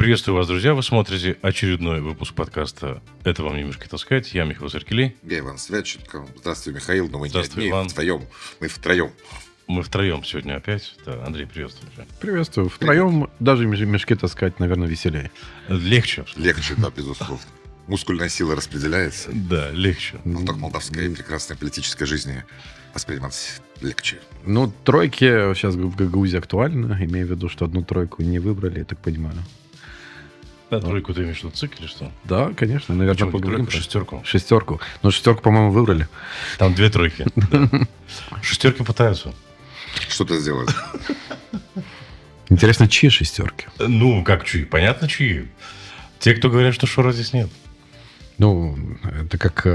Приветствую вас, друзья. Вы смотрите очередной выпуск подкаста «Это вам не мешки таскать». Я Михаил Саркелей. Я Иван Святченко. Здравствуй, Михаил. Но мы Здравствуй, не одни, Иван. вдвоем. Мы втроем. Мы втроем сегодня опять. Да, Андрей, приветствую тебя. Приветствую. Втроем даже мешки таскать, наверное, веселее. Легче. Легче, да, безусловно. Мускульная сила распределяется. Да, легче. Но так молдавская прекрасная политическая жизнь воспринимать легче. Ну, тройки сейчас в Гагаузии актуальны. Имею в виду, что одну тройку не выбрали, я так понимаю. Да, тройку ты имеешь в виду ЦИК или что? Да, конечно. Наверное, Почему? поговорим. Тройку, шестерку. Шестерку. Но шестерку, по-моему, выбрали. Там две тройки. Да. Шестерки пытаются. Что-то сделать. Интересно, чьи шестерки? Ну, как чьи? Понятно, чьи. Те, кто говорят, что Шора здесь нет. Ну, это как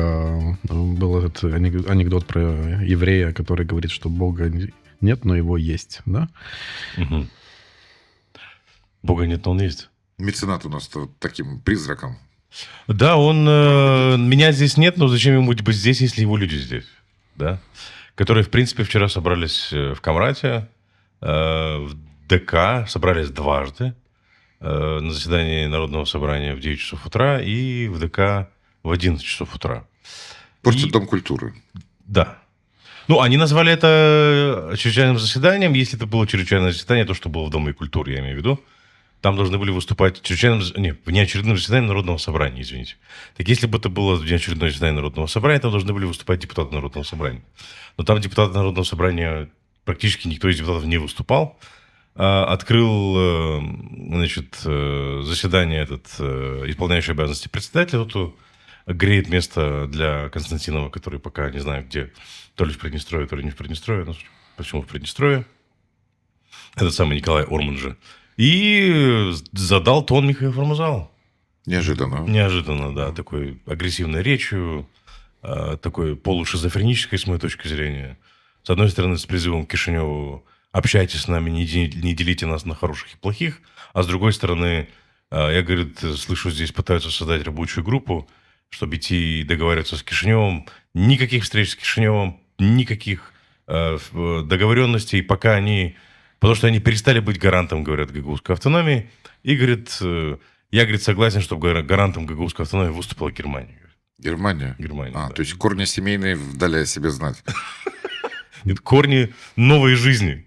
был этот анекдот про еврея, который говорит, что Бога нет, но его есть, да? Угу. Бога нет, но он есть. Меценат у нас таким призраком. Да, он... меня здесь нет, но зачем ему быть здесь, если его люди здесь? Да? Которые, в принципе, вчера собрались в Камрате, в ДК, собрались дважды. На заседании Народного собрания в 9 часов утра и в ДК в 11 часов утра. Портит Дом культуры. Да. Ну, они назвали это чрезвычайным заседанием. Если это было чрезвычайное заседание, то, что было в Доме культуры, я имею в виду, там должны были выступать внеочередным заседанием Народного собрания, извините. Так если бы это было внеочередное заседание Народного собрания, там должны были выступать депутаты Народного собрания. Но там депутаты Народного собрания, практически никто из депутатов не выступал. Открыл, значит, заседание исполняющий обязанности председателя, тут греет место для Константинова, который пока не знаю где, то ли в Приднестровье, то ли не в Приднестровье. Ну, почему в Приднестровье? Это самый Николай Орман же. И задал тон Михаил Формузал. Неожиданно. Неожиданно, да. Такой агрессивной речью, такой полушизофренической, с моей точки зрения. С одной стороны, с призывом к Кишиневу: общайтесь с нами, не делите нас на хороших и плохих. А с другой стороны, я, говорит, слышу, здесь пытаются создать рабочую группу, чтобы идти и договариваться с Кишиневым. Никаких встреч с Кишиневым, никаких договоренностей, пока они... Потому что они перестали быть гарантом, говорят, гагаузской автономии. И, говорит, я, говорит, согласен, чтобы гарантом гагаузской автономии выступила Германия. Германия? Германия, да. То есть корни семейные дали о себе знать. Это корни новой жизни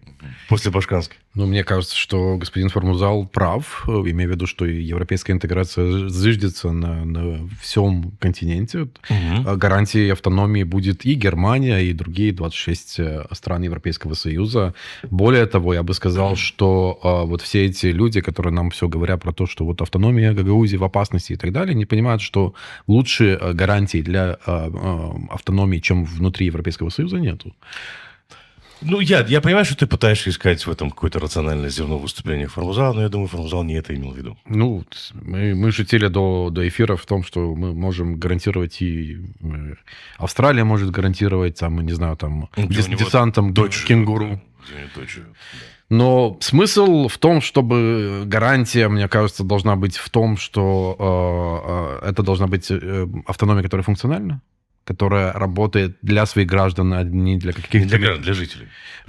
после башканской. Ну, мне кажется, что господин Формузал прав, имея в виду, что европейская интеграция зиждется на всем континенте. Угу. Гарантией автономии будет и Германия, и другие 26 стран Европейского Союза. Более того, я бы сказал, что вот все эти люди, которые нам все говорят про то, что вот автономия Гагаузии в опасности и так далее, не понимают, что лучше гарантий для автономии, чем внутри Европейского Союза, нету. Ну, я понимаю, что ты пытаешься искать в этом какое-то рациональное зерно выступления Формузала, но я думаю, Формузал не это имел в виду. Ну, мы шутили до эфира в том, что мы можем гарантировать, и Австралия может гарантировать, там, не знаю, там, десантом кенгуру. Да. Но смысл в том, чтобы гарантия, мне кажется, должна быть в том, что это должна быть автономия, которая функциональна, которая работает для своих граждан, а не для каких-то... Для жителей.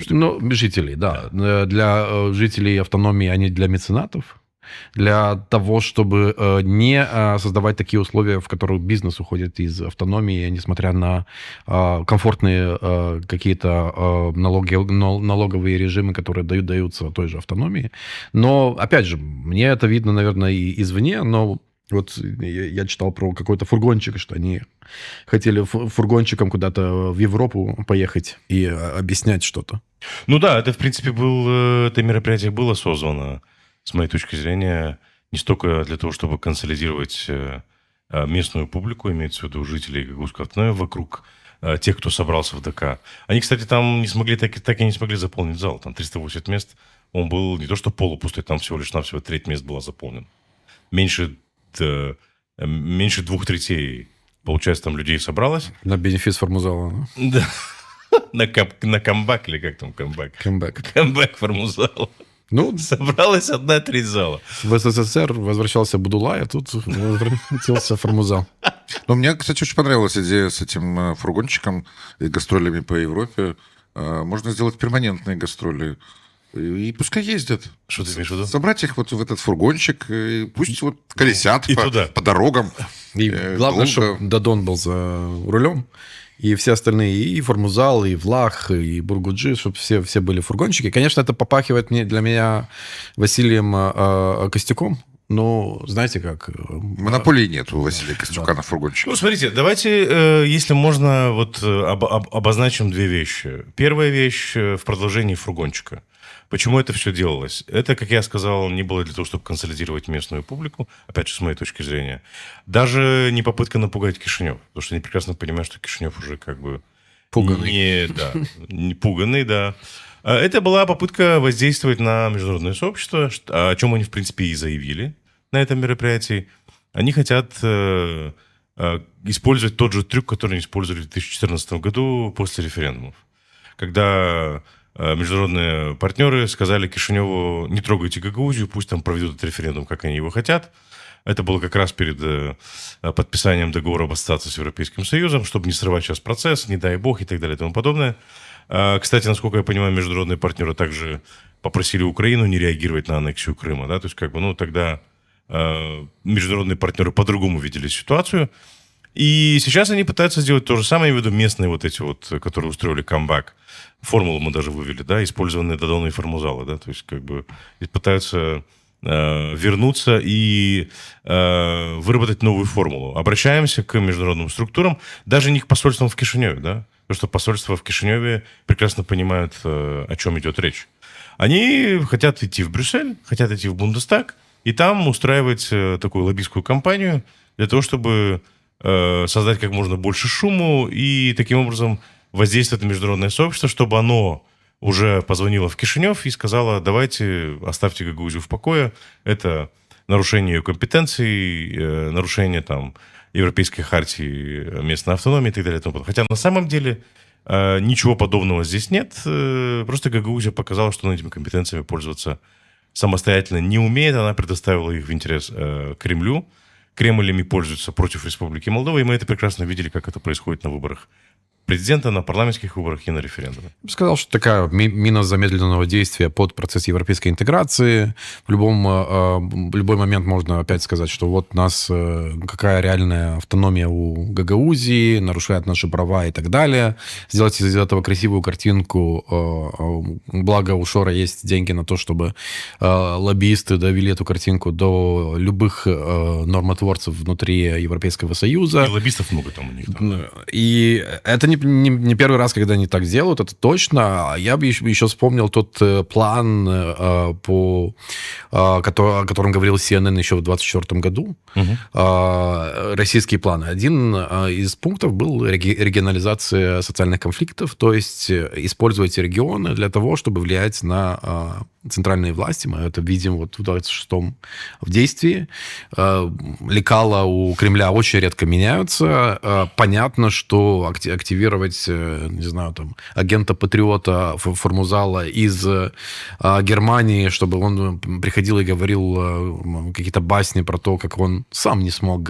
Ну, жителей, да. Для жителей автономии, а не для меценатов. Для того, чтобы не создавать такие условия, в которых бизнес уходит из автономии, несмотря на комфортные какие-то налоговые режимы, которые даются той же автономии. Но, опять же, мне это видно, наверное, и извне, но... Вот я читал про какой-то фургончик, что они хотели фургончиком куда-то в Европу поехать и объяснять что-то. Ну да, это, в принципе, это мероприятие было созвано, с моей точки зрения, не столько для того, чтобы консолидировать местную публику, имеется в виду жителей гагаузской автономии, вокруг тех, кто собрался в ДК. Они, кстати, там не смогли, так и не смогли заполнить зал. Там 380 мест. Он был не то что полупустой, там всего лишь навсего треть мест была заполнена. Меньше 2/3, получается, там людей собралось. На бенефис Формузала. Да. На камбэк, или как там камбэк? Камбэк Формузала. Ну, собралась 1/3 зала. В СССР возвращался Будулай, а тут возвратился Формузал. Но мне, кстати, очень понравилась идея с этим фургончиком и гастролями по Европе. Можно сделать перманентные гастроли И пускай ездят. Что ты имеешь в виду? Собрать их вот в этот фургончик, и пусть вот колесят И туда. по дорогам. И главное, долго. чтобы Дадон был за рулем, и все остальные, и Формузал, и Влах, и Бургуджи, чтобы все были фургончики. Конечно, это попахивает для меня Василием Костюком, но знаете как... Монополии нет у Василия Костюка на фургончике. Ну, смотрите, давайте, если можно, вот обозначим две вещи. Первая вещь в продолжении фургончика. Почему это все делалось? Это, как я сказал, не было для того, чтобы консолидировать местную публику, опять же, с моей точки зрения. Даже не попытка напугать Кишинев, потому что они прекрасно понимают, что Кишинев уже как бы... Пуганный. Не пуганный, да. Это была попытка воздействовать на международное сообщество, о чем они, в принципе, и заявили на этом мероприятии. Они хотят использовать тот же трюк, который они использовали в 2014 году после референдумов. Когда международные партнеры сказали Кишиневу: не трогайте Гагаузию, пусть там проведут этот референдум, как они его хотят. Это было как раз перед подписанием договора об ассоциации с Европейским Союзом, чтобы не срывать сейчас процесс, не дай бог и так далее и тому подобное. Кстати, насколько я понимаю, международные партнеры также попросили Украину не реагировать на аннексию Крыма. Да? То есть, как бы, ну, тогда международные партнеры по-другому видели ситуацию. И сейчас они пытаются сделать то же самое, я имею в виду местные вот эти вот, которые устроили камбэк. Формулу мы даже вывели, да, использованные Дадоны и Формузалы, да, то есть как бы пытаются вернуться и выработать новую формулу. Обращаемся к международным структурам, даже не к посольствам в Кишиневе, да, потому что посольства в Кишиневе прекрасно понимают, о чем идет речь. Они хотят идти в Брюссель, хотят идти в Бундестаг, и там устраивать такую лоббистскую кампанию для того, чтобы создать как можно больше шуму и таким образом воздействовать на международное сообщество, чтобы оно уже позвонило в Кишинев и сказало: давайте оставьте Гагаузию в покое, это нарушение ее компетенций, нарушение там Европейской хартии местной автономии и так далее. Хотя на самом деле ничего подобного здесь нет, просто Гагаузия показала, что она этими компетенциями пользоваться самостоятельно не умеет, она предоставила их в интерес Кремлю. Кремль ими пользуется против Республики Молдова, и мы это прекрасно видели, как это происходит на выборах президента, на парламентских выборах и на референдуме. Я бы сказал, что такая мина замедленного действия под процесс европейской интеграции. В любой момент можно опять сказать, что вот у нас какая реальная автономия у Гагаузии, нарушает наши права и так далее. Сделать из этого красивую картинку. Благо у Шора есть деньги на то, чтобы лоббисты довели эту картинку до любых нормотворцев внутри Европейского Союза. И лоббистов много там у них. Там. И это не первый раз, когда они так делают, это точно. Я бы еще вспомнил тот план, о котором говорил CNN еще в 2024 году. Российские планы. Один из пунктов был регионализация социальных конфликтов, то есть использовать регионы для того, чтобы влиять на центральные власти. Мы это видим вот в 26-м в действии. Лекала у Кремля очень редко меняются. Понятно, что активировать, не знаю, там, агента-патриота Формузала из Германии, чтобы он приходил и говорил какие-то басни про то, как он сам не смог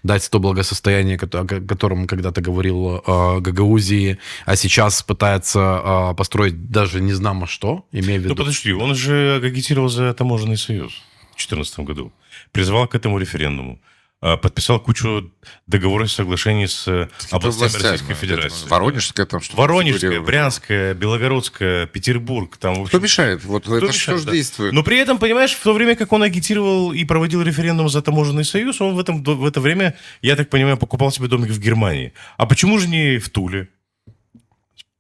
дать то благосостояние, о котором когда-то говорил Гагаузии, а сейчас пытается построить даже не знамо что, имея в виду... Ну, подожди, он же агитировал за таможенный союз в 2014 году, призвал к этому референдуму, подписал кучу договоров и соглашений с областями Российской Федерации. Воронежская там что-то. Воронежская, Брянская, Белогородская, Петербург. Там, в общем, Кто мешает? Вот кто это мешает, что же да. действует? Но при этом, понимаешь, в то время, как он агитировал и проводил референдум за таможенный союз, он в это время, я так понимаю, покупал себе домик в Германии. А почему же не в Туле?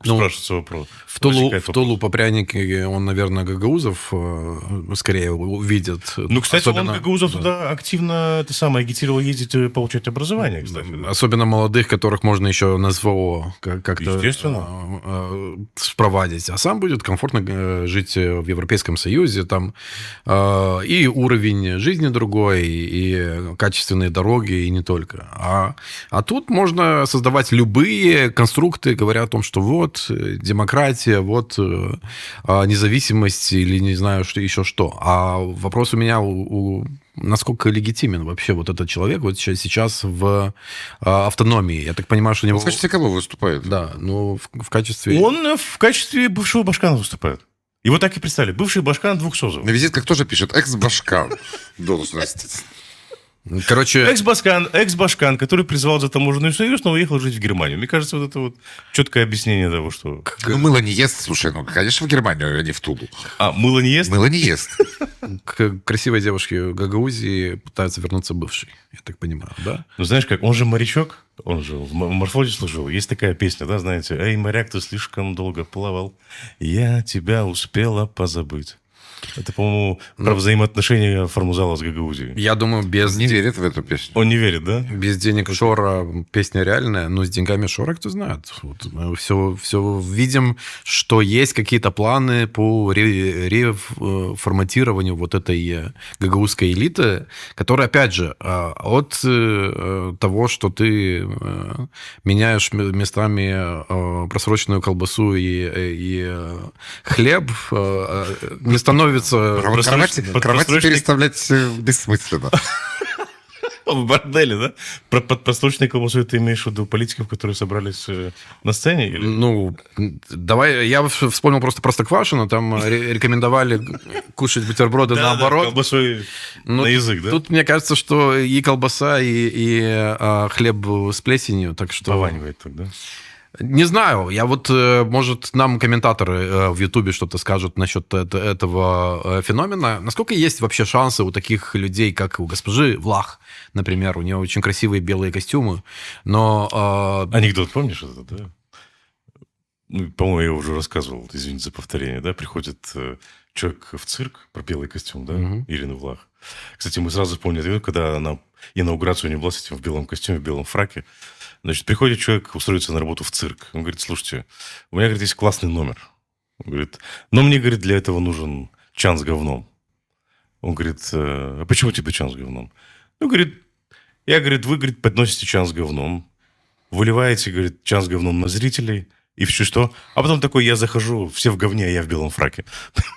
Спрашивается вопрос. В Тулу по прянике он, наверное, гагаузов скорее увидит. Ну, кстати, особенно, он гагаузов туда активно агитировал ездить и получать образование, кстати. Особенно молодых, которых можно еще на СВО как-то спровадить. А сам будет комфортно жить в Европейском Союзе. Там и уровень жизни другой, и качественные дороги, и не только. А тут можно создавать любые конструкты, говоря о том, что вот демократия, вот независимость или не знаю, что еще что. А вопрос у меня, насколько легитимен вообще вот этот человек вот сейчас в автономии. Я так понимаю, что у него... Он в качестве кого выступает? Да, ну в качестве... Он в качестве бывшего Башкана выступает. Его так и представили. Бывший башкан двух СОЗов. На визитках тоже пишет экс-башкан. Должность. Короче, Экс-башкан, который призвал за таможенный союз, но уехал жить в Германию. Мне кажется, вот это вот четкое объяснение того, что... Ну, мыло не ест, слушай, ну, конечно, в Германию, а не в Тулу. А, мыло не ест? Мыло не ест. к красивой девушке Гагаузии пытаются вернуться бывший, я так понимаю, да? Ну, знаешь как, он же морячок, он же в морфлоте служил. Есть такая песня, да, знаете? «Эй, моряк, ты слишком долго плавал, я тебя успела позабыть». Это, по-моему, про взаимоотношения Формузала с Гагаузией. Я думаю, без... Не верит в эту песню. Он не верит, да? Без денег Шора песня реальная, но с деньгами Шора кто знает. Вот мы все видим, что есть какие-то планы по реформатированию вот этой гагаузской элиты, которая, опять же, от того, что ты меняешь местами просроченную колбасу и хлеб, не становится... Кровати переставлять бессмысленно. В борделе, да? Под просроченной колбасой ты имеешь в виду политиков, которые собрались на сцене? Или? Ну, давай, я вспомнил просто Простоквашино, там рекомендовали кушать бутерброды наоборот. Да, колбасой Ну, на язык, да? Тут, мне кажется, что и колбаса, и хлеб с плесенью, так что... Пованивает так, да? Не знаю, я вот, может, нам комментаторы в Ютубе что-то скажут насчет этого феномена. Насколько есть вообще шансы у таких людей, как у госпожи Влах, например, у нее очень красивые белые костюмы, но... Анекдот, помнишь это, да? Ну, по-моему, я уже рассказывал, извините за повторение, да? Приходит человек в цирк, про белый костюм, да? Ирина Влах. Кстати, мы сразу вспомнили, когда она инаугурацию не была с этим в белом костюме, в белом фраке. Значит, приходит человек, устроится на работу в цирк. Он говорит, слушайте, у меня, говорит, есть классный номер. Он говорит, но мне, говорит, для этого нужен чан с говном. Он говорит, а почему тебе чан с говном? Ну, говорит, вы, говорит, подносите чан с говном, выливаете, говорит, чан с говном на зрителей, и все что? А потом такой, я захожу, все в говне, а я в белом фраке.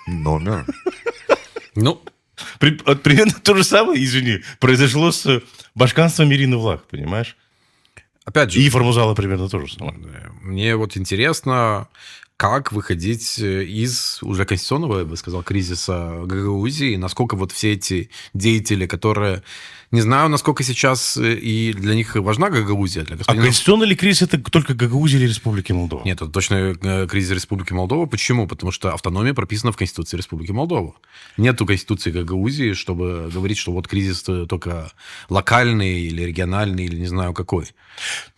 Номер. Ну, Примерно то же самое, извини, произошло с башканством Ирины Влах, понимаешь? опять же... И Формузала примерно то же самое. Мне вот интересно, как выходить из уже конституционного, я бы сказал, кризиса Гагаузии, насколько вот все эти деятели, которые... Не знаю, насколько сейчас и для них важна Гагаузия. Для А господина... конституционный ли кризис это только Гагаузия или Республики Молдова? Нет, это точно кризис Республики Молдова. Почему? Потому что автономия прописана в Конституции Республики Молдова. Нету Конституции Гагаузии, чтобы говорить, что вот кризис только локальный или региональный, или не знаю какой.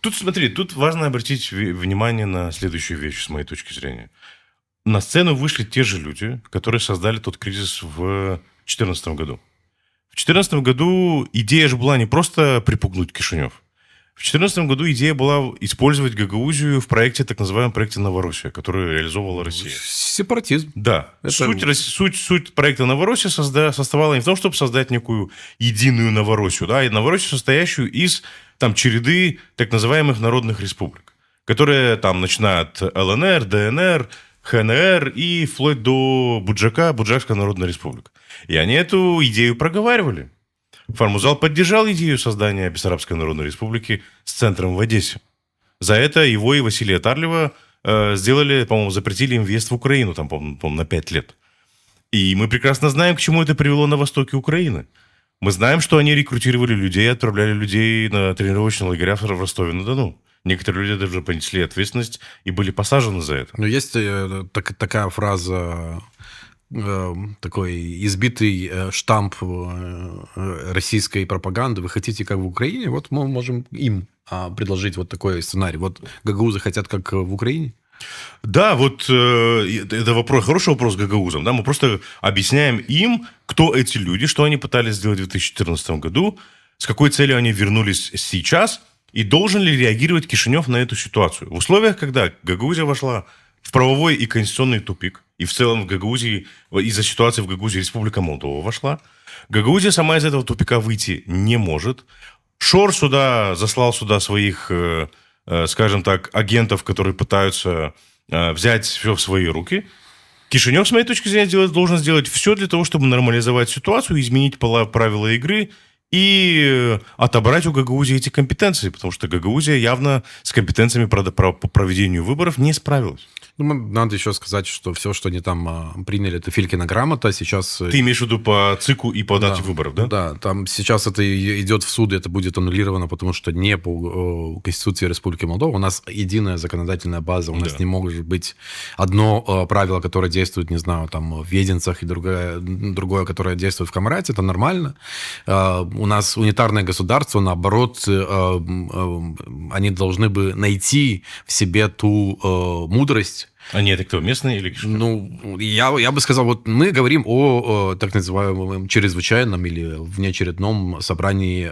Тут, смотри, тут важно обратить внимание на следующую вещь, с моей точки зрения. На сцену вышли те же люди, которые создали тот кризис в 2014 году. В 2014 году идея же была не просто припугнуть Кишинев. В 2014 году идея была использовать Гагаузию в проекте, так называемом проекте «Новороссия», который реализовывала Россия. Сепаратизм. Да. Это- Суть проекта «Новороссия» составала не в том, чтобы создать некую единую Новороссию, да, и Новороссию, состоящую из там череды так называемых народных республик, которые там начинают ЛНР, ДНР, ХНР и вплоть до Буджака, Буджакская народная республика. И они эту идею проговаривали. Формузал поддержал идею создания Бессарабской народной республики с центром в Одессе. За это его и Василия Тарлева сделали, по-моему, запретили им въезд в Украину, там, по-моему, на 5 лет. И мы прекрасно знаем, к чему это привело на востоке Украины. Мы знаем, что они рекрутировали людей, отправляли людей на тренировочные лагеря в Ростове-на-Дону. Некоторые люди даже понесли ответственность и были посажены за это. Ну, есть такая фраза, такой избитый штамп российской пропаганды. Вы хотите, как в Украине? Вот мы можем им предложить вот такой сценарий. Вот гагаузы хотят, как в Украине? Да, вот это вопрос, хороший вопрос к гагаузам. Да? Мы просто объясняем им, кто эти люди, что они пытались сделать в 2014 году, с какой целью они вернулись сейчас, и должен ли реагировать Кишинев на эту ситуацию. В условиях, когда Гагаузия вошла в правовой и конституционный тупик, и в целом в Гагаузии, из-за ситуации в Гагаузии Республика Молдова вошла, Гагаузия сама из этого тупика выйти не может. Шор заслал сюда своих, скажем так, агентов, которые пытаются взять все в свои руки. Кишинев, с моей точки зрения, должен сделать все для того, чтобы нормализовать ситуацию, изменить правила игры и отобрать у Гагаузии эти компетенции, потому что Гагаузия явно с компетенциями по проведению выборов не справилась. Ну, надо еще сказать, что все, что они там приняли, это Филькина грамота. Сейчас... Ты имеешь в виду по ЦИКу и по дате выборов, да? Да, там сейчас это идет в суд, и это будет аннулировано, потому что не по Конституции Республики Молдова. У нас единая законодательная база, у нас не может быть одно правило, которое действует, не знаю, там в Веденцах, и другое, которое действует в Камрате. Это нормально. У нас унитарное государство, наоборот, они должны бы найти в себе ту мудрость. Они это кто, местные или что? Ну, я бы сказал, вот мы говорим о так называемом чрезвычайном или внеочередном собрании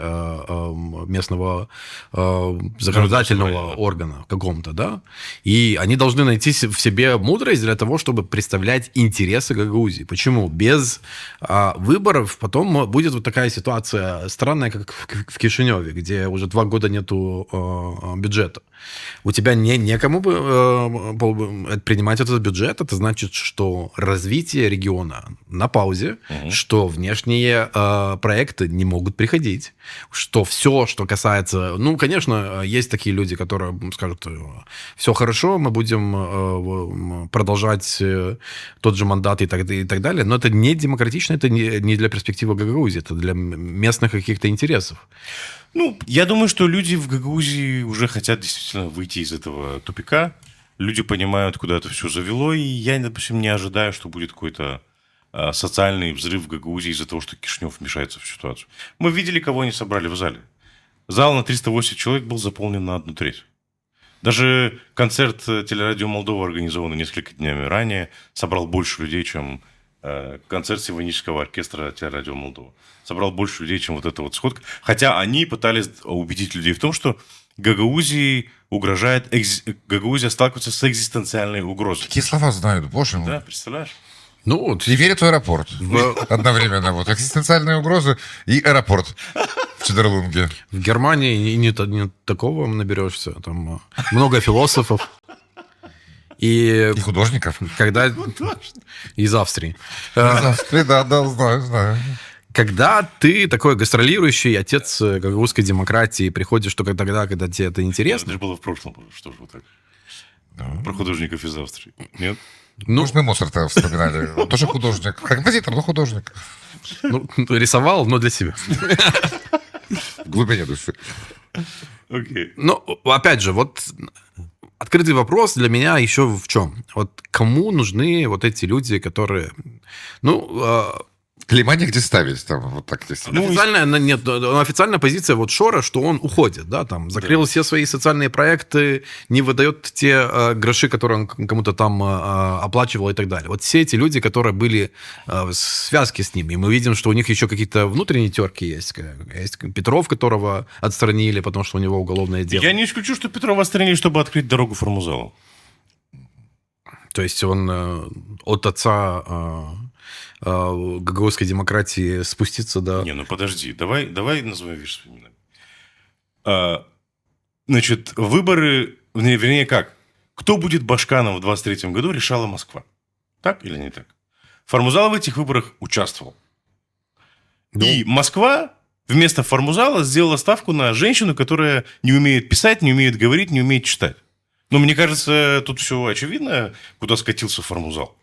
местного законодательного органа каком-то, да, и они должны найти в себе мудрость для того, чтобы представлять интересы Гагаузии. Почему? Без выборов потом будет вот такая ситуация странная, как в Кишиневе, где уже 2 года нету бюджета. У тебя некому принимать этот бюджет, это значит, что развитие региона на паузе, что внешние проекты не могут приходить, что все, что касается... Ну, конечно, есть такие люди, которые скажут, все хорошо, мы будем продолжать тот же мандат и так далее, но это не демократично, это не для перспективы Гагаузии, это для местных каких-то интересов. Ну, я думаю, что люди в Гагаузии уже хотят действительно выйти из этого тупика. Люди понимают, куда это все завело, и я, допустим, не ожидаю, что будет какой-то социальный взрыв в Гагаузии из-за того, что Кишинев вмешается в ситуацию. Мы видели, кого они собрали в зале. Зал на 308 человек был заполнен на 1/3. Даже концерт телерадио Молдова, организованный несколько днями ранее, собрал больше людей, чем концерт симфонического оркестра телерадио Молдова. Собрал больше людей, чем вот эта вот сходка. Хотя они пытались убедить людей в том, что Гагаузии Гагаузия сталкивается с экзистенциальной угрозой. Такие слова знают, боже мой. Да, представляешь? Ну, Не верят в аэропорт. Одновременно. Вот экзистенциальные угрозы и аэропорт в Чедерлунге. В Германии не такого наберешься. Там много философов. И художников. Когда... Из Австрии. Да, знаю. Когда ты такой гастролирующий отец гагаузской демократии, приходишь только тогда, когда тебе это интересно. Это же было в прошлом. Что же вот так? Про художников из Австрии. Нет? Ну, мы Моцарта вспоминали. Он тоже художник. Композитор, но художник. Ну, рисовал, но для себя. В глубине души. Окей. Но, опять же, вот открытый вопрос для меня еще в чем? Вот кому нужны вот эти люди, которые... Ну, Клейма негде ставить. Там, вот так здесь. Официальная позиция вот Шора, что он уходит, да, там, закрыл все свои социальные проекты, не выдает те гроши, которые он кому-то там оплачивал и так далее. Вот все эти люди, которые были в связке с ними, и мы видим, что у них еще какие-то внутренние терки есть. Есть Петров, которого отстранили, потому что у него уголовное дело. Я не исключу, что Петрова отстранили, чтобы открыть дорогу Формузалу. То есть он от отца... гагаузской демократии спуститься до... Не, ну подожди, давай назовем вещи своими именами. Значит, выборы, вернее как, кто будет Башканом в 23-м году, решала Москва. Так или не так? Формузал в этих выборах участвовал. Ну. И Москва вместо Формузала сделала ставку на женщину, которая не умеет писать, не умеет говорить, не умеет читать. Но мне кажется, тут все очевидно, куда скатился Формузал.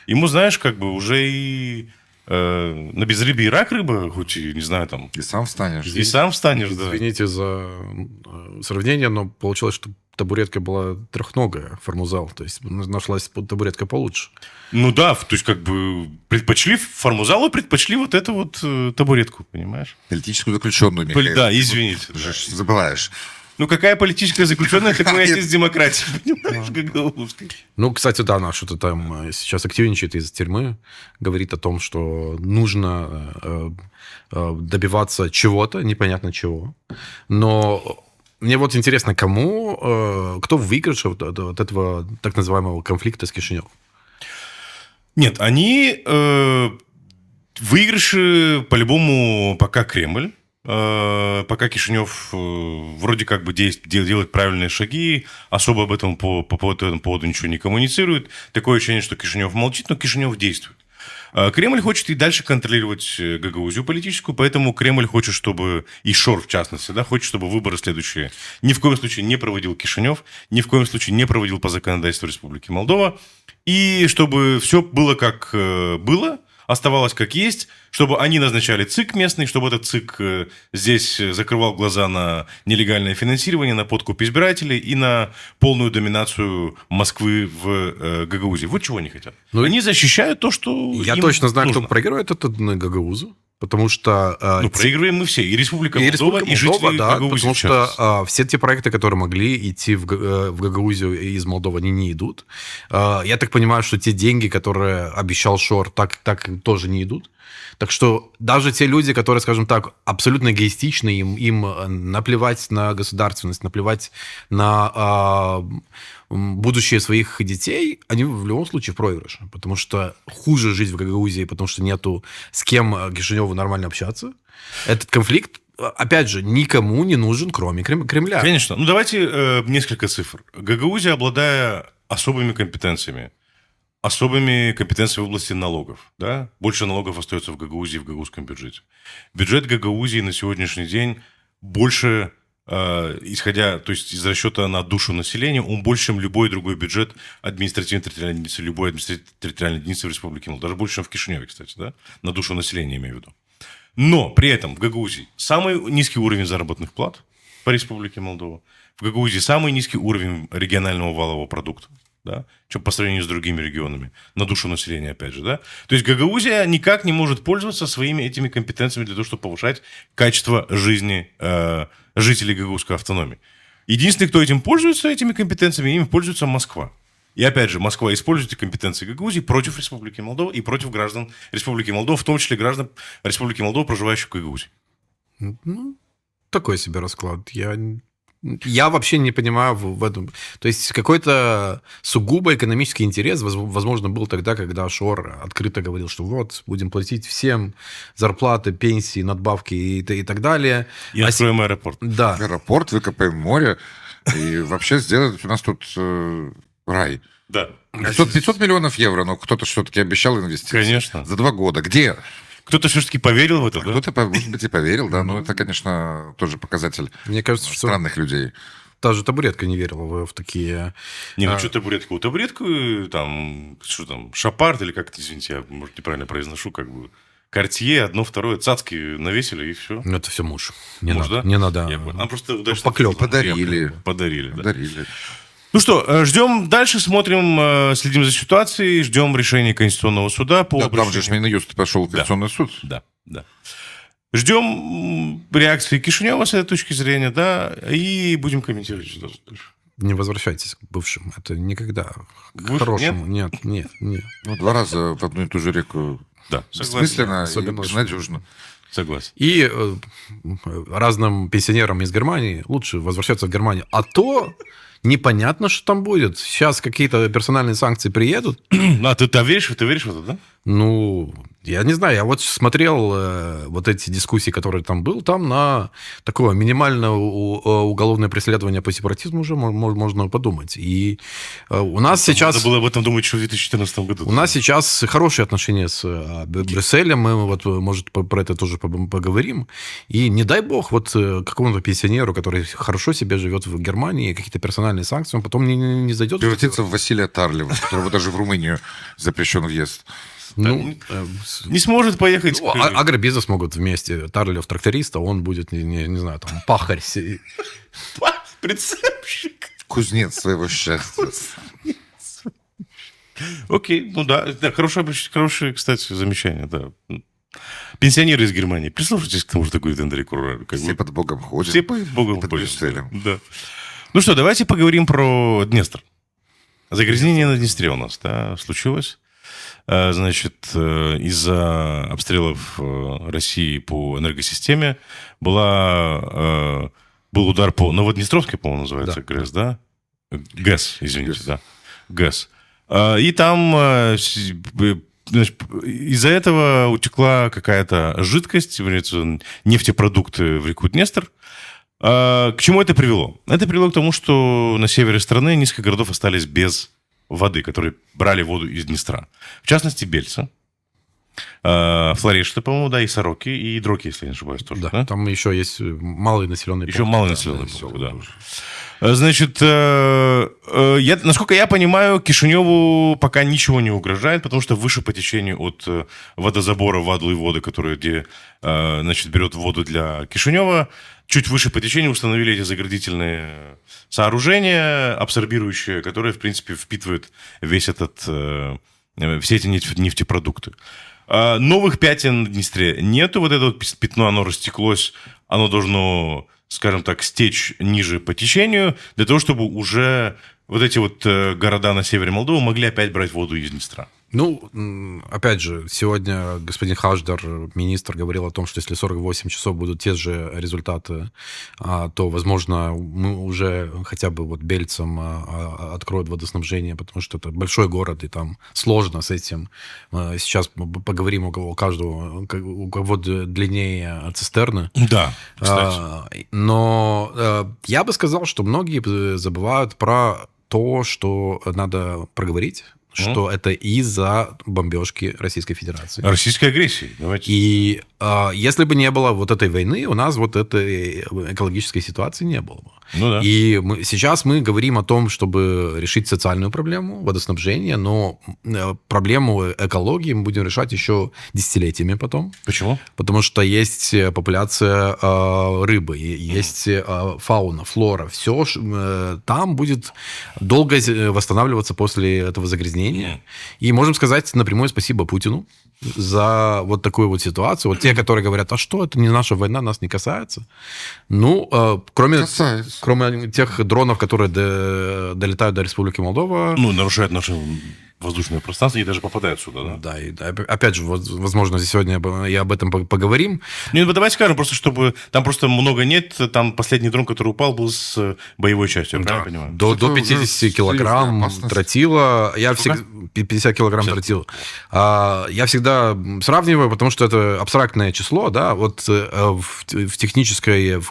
Ему, знаешь, как бы уже и на безрыбье и рак рыба, хоть и, не знаю, там... И сам встанешь. И сам встанешь, да. Извините за сравнение, но получилось, что табуретка была трехногая, Формузал. То есть нашлась табуретка получше. Ну да, то есть как бы предпочли Формузалу, предпочли вот эту вот табуретку, понимаешь? Политическую заключенную, Михаил. Да, извините. Ты же забываешь. Ну, какая политическая заключенная, такой отец демократии, понимаешь, гагаузской. Ну, кстати, да, она что-то там сейчас активничает из тюрьмы, говорит о том, что нужно добиваться чего-то, непонятно чего. Но мне вот интересно, кто в выигрыше вот этого так называемого конфликта с Кишиневым? Нет, они выигрыши по-любому пока Кремль. Пока Кишинев вроде как бы делает правильные шаги, особо об этом по этому поводу ничего не коммуницирует. Такое ощущение, что Кишинев молчит, но Кишинев действует. Кремль хочет и дальше контролировать Гагаузию политическую, поэтому Кремль хочет, чтобы, и Шор в частности, да, хочет, чтобы выборы следующие ни в коем случае не проводил Кишинев, ни в коем случае не проводил по законодательству Республики Молдова, и чтобы все было как было, оставалось как есть, чтобы они назначали ЦИК местный, чтобы этот ЦИК здесь закрывал глаза на нелегальное финансирование, на подкуп избирателей и на полную доминацию Москвы в Гагаузии. Вот чего они хотят. Ну, они защищают то, что Я им точно знаю, нужно. кто проигрывает этот Гагаузу, потому что... Ну, проигрываем мы все. И Республика И Молдова, Республика и жители Молдова, да, Гагаузии. потому в частности. что все те проекты, которые могли идти в Гагаузию из Молдовы, они не идут. Я так понимаю, что те деньги, которые обещал Шор, так тоже не идут. Так что даже те люди, которые, скажем так, абсолютно эгоистичны, им наплевать на государственность, наплевать на будущее своих детей, они в любом случае в проигрыше. Потому что хуже жить в Гагаузии, потому что нету с кем Кишиневу нормально общаться. Этот конфликт, опять же, никому не нужен, кроме Кремля. Конечно. Ну, давайте несколько цифр. Гагаузия, обладая особыми компетенциями в области налогов. Да? Больше налогов остается в Гагаузии, в гагаузском бюджете. Бюджет Гагаузии на сегодняшний день больше, исходя, то есть из расчета на душу населения, он больше, чем любой другой бюджет административно-территориальной единицы, любой административно-территориальной единицы в Республике Молдова. Даже больше, чем в Кишиневе, кстати, да? На душу населения, имею в виду. Но при этом в Гагаузии самый низкий уровень заработных плат по Республике Молдова. В Гагаузии самый низкий уровень регионального валового продукта. Да, чем по сравнению с другими регионами, на душу населения, опять же, да. То есть Гагаузия никак не может пользоваться своими этими компетенциями для того, чтобы повышать качество жизни жителей гагаузской автономии. Единственный, кто этим пользуется, этими компетенциями, ими пользуется Москва. И опять же, Москва использует эти компетенции Гагаузии против Республики Молдова и против граждан Республики Молдова, в том числе граждан Республики Молдова, проживающих в Гагаузии. Ну, такой себе расклад. Я вообще не понимаю в этом. То есть какой-то сугубо экономический интерес, возможно, был тогда, когда Шор открыто говорил, что вот, будем платить всем зарплаты, пенсии, надбавки и так далее. И откроем аэропорт. Да. Аэропорт, выкопаем море и вообще сделать у нас тут рай. Да. 500 миллионов евро, но кто-то все-таки обещал инвестиции. Конечно. За 2 года. Где? Кто-то все-таки поверил в это, да? Кто-то, может быть, и поверил, да, но это, конечно, тоже показатель Мне кажется, что странных людей. та же табуретка не верила в такие... Не, ну что табуретку? Табуретку, там, что там, Шапард или как-то, извините, я, может, неправильно произношу, как бы, Картье, одно, второе, цацки навесили, и все. Ну, это все муж. Не Муж, надо. да? Не надо. Я понял. А просто удачно. Поклёп. Подарили. Подарили, да. Подарили. Ну что, ждем дальше, смотрим, следим за ситуацией, ждем решения Конституционного суда по Да, там же обращению. Минюст пошел в Конституционный суд. Да, да. Ждем реакции Кишинева с этой точки зрения, да, и будем комментировать ситуацию дальше. Не возвращайтесь к бывшим. Это никогда к Бывшим? хорошему. Нет. Ну, 2 раза в одну и ту же реку. Да, Бессмысленно и Особенно безнадежно. согласен. И разным пенсионерам из Германии лучше возвращаться в Германию. А то непонятно, что там будет. Сейчас какие-то персональные санкции приедут. А ты веришь в это, да? Ну, я не знаю, я вот смотрел вот эти дискуссии, которые там был, там на такое минимальное уголовное преследование по сепаратизму уже можно подумать. И у нас сейчас... Надо было об этом думать еще в 2014 году. У нас сейчас хорошие отношения с Брюсселем, мы вот, может, про это тоже поговорим. И не дай бог вот какому-то пенсионеру, который хорошо себе живет в Германии, какие-то персональные санкции, он потом не зайдет. Превратиться в Василия Тарлева, которого даже в Румынию запрещен въезд. Ну, Не сможет поехать. ну, агробизнес могут вместе. Тарлев тракторист, а он будет, не знаю, там, пахарь. Прицепщик. Кузнец своего счастья. Окей, ну да, хорошее, кстати, замечание, да. Пенсионеры из Германии, прислушайтесь к тому, что говорит Андрей Курар. Все под Богом ходят. Все под Богом под ходят. Брюсселем. Да. Ну что, давайте поговорим про Днестр. Загрязнение на Днестре у нас, да, случилось. Значит, из-за обстрелов России по энергосистеме был удар по Новоднестровской, по-моему, называется, Да. ГРЭС, да? ГЭС, извините, ГЭС. да. ГЭС. И там значит, из-за этого утекла какая-то жидкость, нефтепродукты в реку Днестр. К чему это привело? Это привело к тому, что на севере страны несколько городов остались без воды, которые брали воду из Днестра. В частности, Бельца. Флорешты, по-моему, да, и Сороки, и Дроки, если я не ошибаюсь, тоже. Да, Да? там еще есть малый населенный Еще пункт. малый населенный пункт, да. Значит, насколько я понимаю, Кишиневу пока ничего не угрожает, потому что выше по течению от водозабора Вадлы воды, где значит, берет воду для Кишинева, чуть выше по течению установили эти заградительные сооружения, абсорбирующие, которые, в принципе, впитывают все эти нефтепродукты. Новых пятен в Днестре нету, вот это вот пятно, оно растеклось, оно должно, скажем так, стечь ниже по течению, для того, чтобы уже вот эти вот города на севере Молдовы могли опять брать воду из Днестра. Ну, опять же, сегодня господин Хаждар, министр, говорил о том, что если 48 часов будут те же результаты, то, возможно, мы уже хотя бы вот Бельцам откроют водоснабжение, потому что это большой город, и там сложно с этим. Сейчас поговорим у каждого, у кого длиннее цистерны. Да, кстати. Но я бы сказал, что многие забывают про то, что надо проговорить, что это из-за бомбежки Российской Федерации. Российской агрессии. Давайте. И если бы не было вот этой войны, у нас вот этой экологической ситуации не было бы. Ну да. И сейчас мы говорим о том, чтобы решить социальную проблему водоснабжения, но проблему экологии мы будем решать еще десятилетиями потом. Почему? Потому что есть популяция рыбы, есть фауна, флора. Все там будет долго восстанавливаться после этого загрязнения. И можем сказать напрямую спасибо Путину за вот такую вот ситуацию. Вот те, которые говорят, а что, это не наша война, нас не касается. Ну, кроме тех дронов, которые долетают до Республики Молдова... Ну, нарушают наше воздушное пространство и даже попадают сюда, да? Да, и опять же, возможно, сегодня и об этом поговорим. Ну, давайте скажем, просто чтобы... Там просто много нет. Там последний дрон, который упал, был с боевой частью, я правильно понимаю? До 50 килограмм тротила. 50 килограмм тротила. Я всегда сравниваю, потому что это абстрактное число, да, вот в технической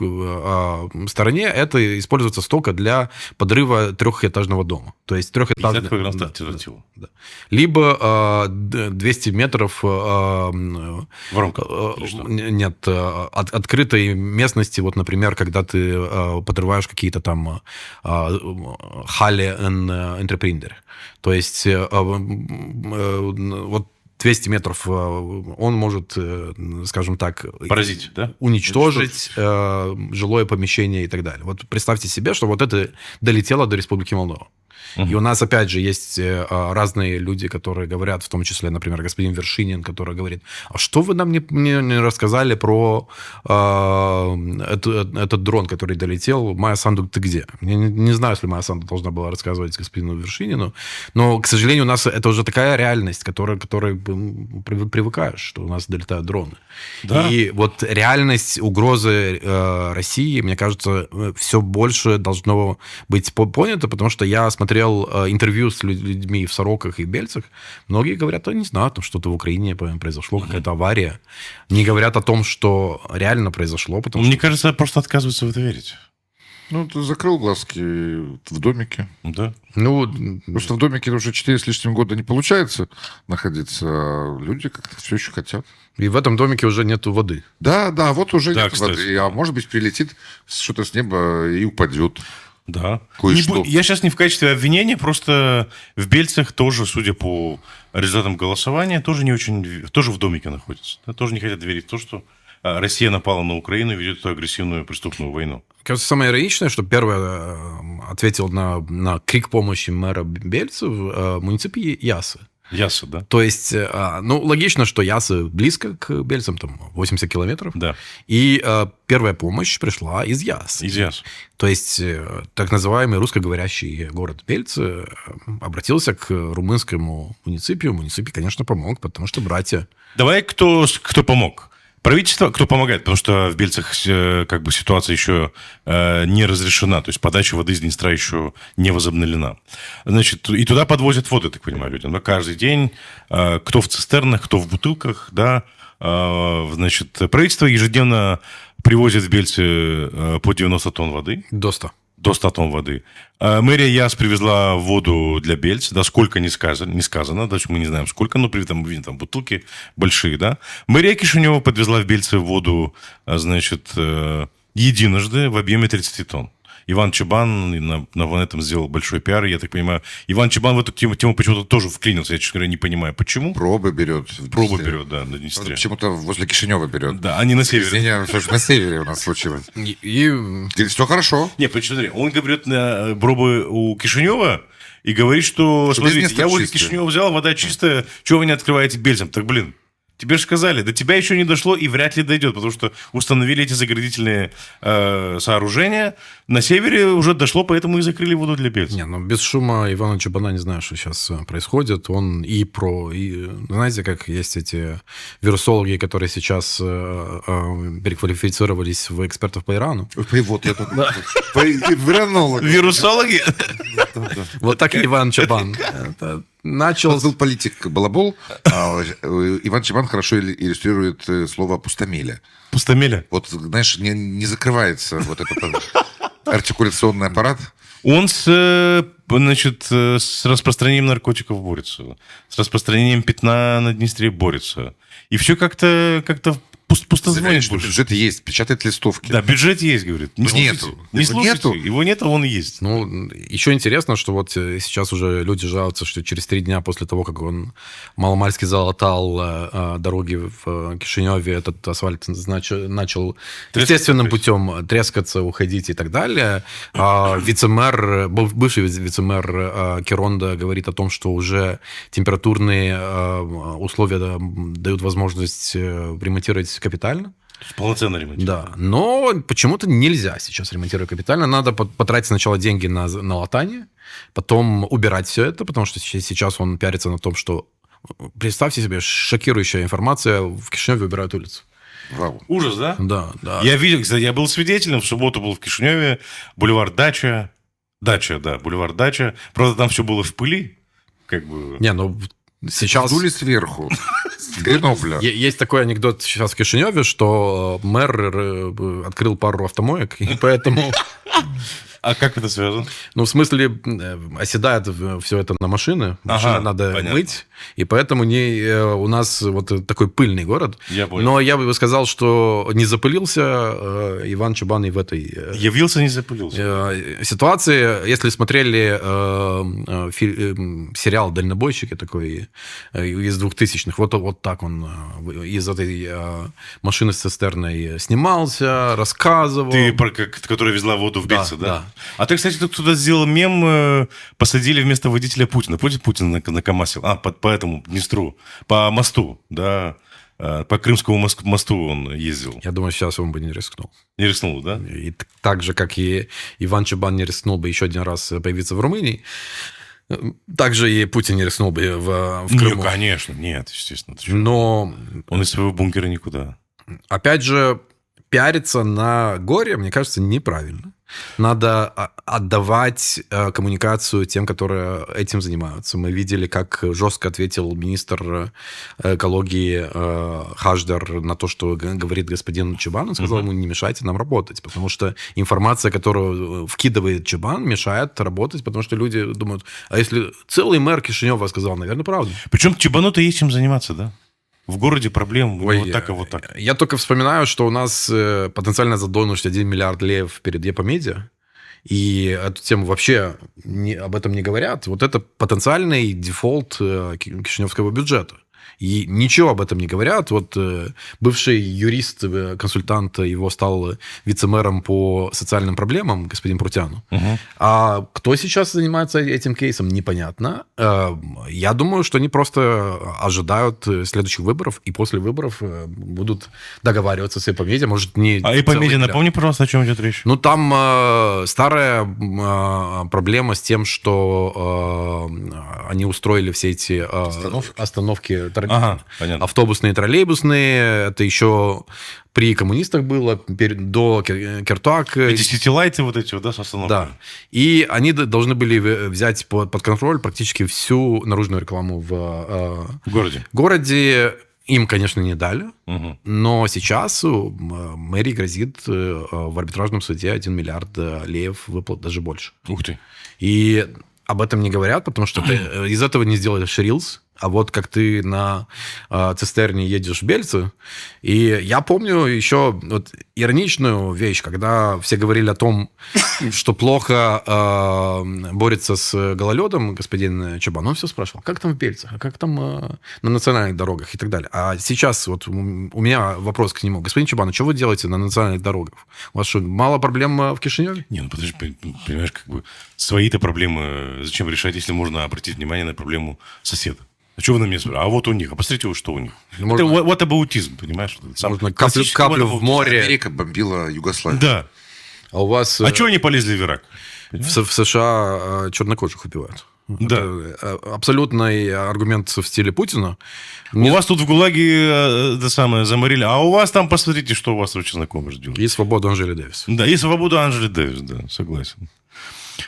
стороне это используется столько для подрыва трехэтажного дома. То есть 50 килограмм тротила. Да. Либо 200 метров воронка. Нет, открытой местности, вот, например, когда ты подрываешь какие-то там Halle Entrepreneur. То есть вот 200 метров он может, скажем так, поразить, да? уничтожить жилое помещение и так далее. Вот представьте себе, что вот это долетело до Республики Молдова. И у нас, опять же, есть разные люди, которые говорят, в том числе, например, господин Вершинин, который говорит, а что вы нам не рассказали про этот дрон, который долетел? Майя Санду, ты где? Я не знаю, если Майя Санду должна была рассказывать господину Вершинину, но, к сожалению, у нас это уже такая реальность, к которой привыкаешь, что у нас долетают дроны. Да. И вот реальность угрозы России, мне кажется, все больше должно быть понято, потому что я смотрел интервью с людьми в Сороках и Бельцах, многие говорят, не знаю, там что-то в Украине произошло, какая-то авария. Не говорят о том, что реально произошло. Мне кажется, просто отказываются в это верить. Ну, ты закрыл глазки в домике. Да. Ну, просто в домике уже 4 с лишним года не получается находиться, а люди как-то все еще хотят. И в этом домике уже нету воды. Да, вот уже нет кстати. воды. А может быть, прилетит что-то с неба и упадет. Да. Кое-что. Я сейчас не в качестве обвинения, просто в Бельцах тоже, судя по результатам голосования, тоже не очень, тоже в домике находятся. Да, тоже не хотят верить в то, что Россия напала на Украину и ведет эту агрессивную преступную войну. Кажется, самое ироничное, что первое ответил на крик помощи мэра Бельцев муниципий Ясы. Ясы, да. То есть, логично, что Ясы близко к Бельцам, там 80 километров. Да. И первая помощь пришла из Яс. Из Яс. То есть, так называемый русскоговорящий город Бельцы обратился к румынскому муниципию. Муниципий, конечно, помог, потому что братья. Давай, кто помог? Правительство, кто помогает, потому что в Бельцах как бы ситуация еще не разрешена, то есть подача воды из Днестра еще не возобновлена. Значит, и туда подвозят воду, я так понимаю, людям. Да, каждый день, кто в цистернах, кто в бутылках, да. Значит, правительство ежедневно привозит в Бельцы по 90 тонн воды. До 100. до 100 тонн воды. Мэрия Яс привезла воду для Бельц, да, сколько не сказано, даже мы не знаем сколько, но там, видно, там бутылки большие, да. Мэрия Кишинева подвезла в Бельцы воду, значит, единожды в объеме 30 тонн. Иван Чабан на этом сделал большой пиар, я так понимаю. Иван Чабан в эту тему почему-то тоже вклинился, я, честно говоря, не понимаю, почему. Пробы берет. Пробы берет, да, на Днестре. Почему-то возле Кишинева берет. Да, а не на севере. Извини, на севере у нас случилось. И Все хорошо. Не, смотри, он говорит на пробы у Кишинева и говорит, что, Что без смотрите, места я вот чистые. Кишинева взял, вода чистая, чего вы не открываете Бельцем? Так, блин, тебе же сказали, до тебя еще не дошло и вряд ли дойдет, потому что установили эти заградительные сооружения. На севере уже дошло, поэтому и закрыли воду для Бельца. Не, ну без шума Ивана Чабана не знаю, что сейчас происходит. Он знаете, как есть эти вирусологи, которые сейчас переквалифицировались в экспертов по Ирану. Вот я тут... Виронолог. Вирусологи? Вот так и Иван Чабан. Это начал... Был политик Балабол, а Иван Чабан хорошо иллюстрирует слово «пустомеля». Пустомеля. Вот, знаешь, не закрывается вот этот артикуляционный аппарат. Он с распространением наркотиков борется, с распространением пятна на Днестре борется. И все как-то пустозвонит Заверяет, что больше. бюджет есть, печатает листовки. Да, бюджет есть, говорит. Не слушайте. Нету. Не Его слушайте. нету. Его нет, а он есть. Ну, еще интересно, что вот сейчас уже люди жалуются, что через 3 дня после того, как он маломальски залатал дороги в Кишиневе, этот асфальт начал естественным путем трескаться, уходить и так далее. Бывший вице-мэр Керонда говорит о том, что уже температурные условия дают возможность ремонтировать капитально. Полноценно ремонт. Да, но почему-то нельзя сейчас ремонтировать капитально. Надо потратить сначала деньги на латание, потом убирать все это, потому что сейчас он пиарится на том, что, представьте себе, шокирующая информация, в Кишиневе убирают улицу. Вау. Ужас, да? Да, да. Я видел, кстати, я был свидетелем, в субботу был в Кишиневе, бульвар Дача, бульвар Дача. Правда, там все было в пыли, как бы... Не, ну сейчас... Сдули сверху. С Гренобля. Есть такой анекдот сейчас в Кишиневе, что мэр открыл пару автомоек, и поэтому... А как это связано? Ну, в смысле, оседает все это на машины, машины надо понятно. мыть, и поэтому у нас вот такой пыльный город. Я понял. Но я бы сказал, что не запылился Иван Чабан и в этой Явился, не запылился. ситуации. Если смотрели сериал «Дальнобойщики» такой из 2000-х, вот так он из этой машины с цистерной снимался, рассказывал. Ты, которая везла воду в Бельце, да? Да. А ты, кстати, кто-то сделал мем, посадили вместо водителя Путина. Помните, Путин накомасил? По этому Днестру, по мосту, да, по Крымскому мосту он ездил. Я думаю, сейчас он бы не рискнул. Не рискнул, да? И так же, как и Иван Чабан не рискнул бы еще один раз появиться в Румынии, так же и Путин не рискнул бы в Крыму. Нет, конечно, нет, естественно. Ты чё? Но, Он из своего бункера никуда. опять же, пиариться на горе, мне кажется, неправильно. Надо отдавать коммуникацию тем, которые этим занимаются. Мы видели, как жестко ответил министр экологии Хаждар на то, что говорит господин Чабан. Он сказал ему: не мешайте нам работать, потому что информация, которую вкидывает Чабан, мешает работать, потому что люди думают, а если целый мэр Кишинева сказал, наверное, правду. Причем Чабану-то есть чем заниматься, да? В городе проблем Ой, вот так и вот так. Я только вспоминаю, что у нас потенциально задонышь 1 миллиард лев перед Епомедиа, и эту тему вообще об этом не говорят. Вот это потенциальный дефолт кишиневского бюджета. И ничего об этом не говорят. Вот бывший юрист, консультант, его стал вице-мэром по социальным проблемам, господин Прутяну. Угу. А кто сейчас занимается этим кейсом, непонятно. Я думаю, что они просто ожидают следующих выборов, и после выборов будут договариваться с Ипомедиа. Может, не А Ипомедиа, целый напомни, пожалуйста, о чем идет речь. Ну, там старая проблема с тем, что они устроили все эти остановки понятно. автобусные, троллейбусные. Это еще при коммунистах было, до Кертуак. Эти ситилайты вот эти, да, с остановкой? Да. И они должны были взять под контроль практически всю наружную рекламу в В городе. городе. Им, конечно, не дали, Мгм. но сейчас мэрии грозит в арбитражном суде 1 миллиард леев выплат, даже больше. Ух ты. И об этом не говорят, потому что ты из этого не сделаешь рилс. А вот как ты на цистерне едешь в Бельцы. И я помню еще вот ироничную вещь, когда все говорили о том, что плохо борется с гололедом господин Чабан. Он все спрашивал, как там в Бельцах, а как там на национальных дорогах и так далее. А сейчас вот у меня вопрос к нему. Господин Чабан, а что вы делаете на национальных дорогах? У вас что, мало проблем в Кишиневе? Не, ну подожди, понимаешь, как бы свои-то проблемы зачем решать, если можно обратить внимание на проблему соседа? А что вы на меня спрашиваете? А вот у них. А посмотрите, вот что у них. Можно- Это вот аутизм, понимаешь? Сам Можно классический каплю вот в море. Америка бомбила Югославию. Да. А у вас А чего они полезли в Ирак? в США чернокожих убивают? Да. Это абсолютный аргумент в стиле Путина. У вас тут в ГУЛАГе это самое заморили, а у вас там, посмотрите, что у вас очень знакомый делают. И свободу Анжели Дэвис. Да, и свободу Анжели Дэвис, да, согласен.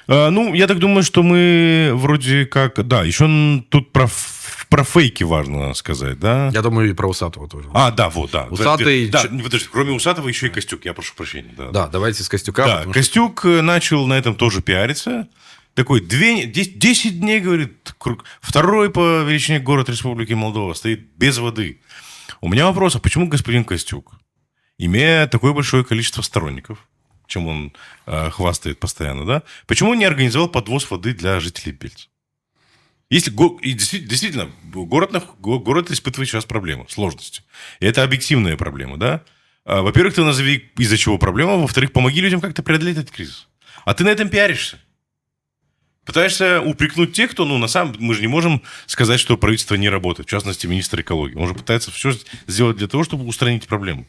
Ну, я так думаю, что мы вроде как... Да, еще тут про фейки важно сказать, да? Я думаю, и про Усатого тоже. Да, вот, да. Усатый- Да, подожди, кроме Усатого еще и Костюк, я прошу прощения. Да, Да, давайте с Костюка. Да, потому что- Костюк начал на этом тоже пиариться. Такой 10 дней, говорит, второй по величине город Республики Молдова стоит без воды. У меня вопрос, а почему господин Костюк, имея такое большое количество сторонников, чем он хвастает постоянно, да, почему он не организовал подвоз воды для жителей Бельц? Если и действительно, город испытывает сейчас проблемы, сложности. И это объективная проблема, да? Во-первых, ты назови, из-за чего проблема. Во-вторых, помоги людям как-то преодолеть этот кризис. А ты на этом пиаришься. Пытаешься упрекнуть тех, кто, на самом деле, мы же не можем сказать, что правительство не работает. В частности, министр экологии. Он же пытается все сделать для того, чтобы устранить проблему.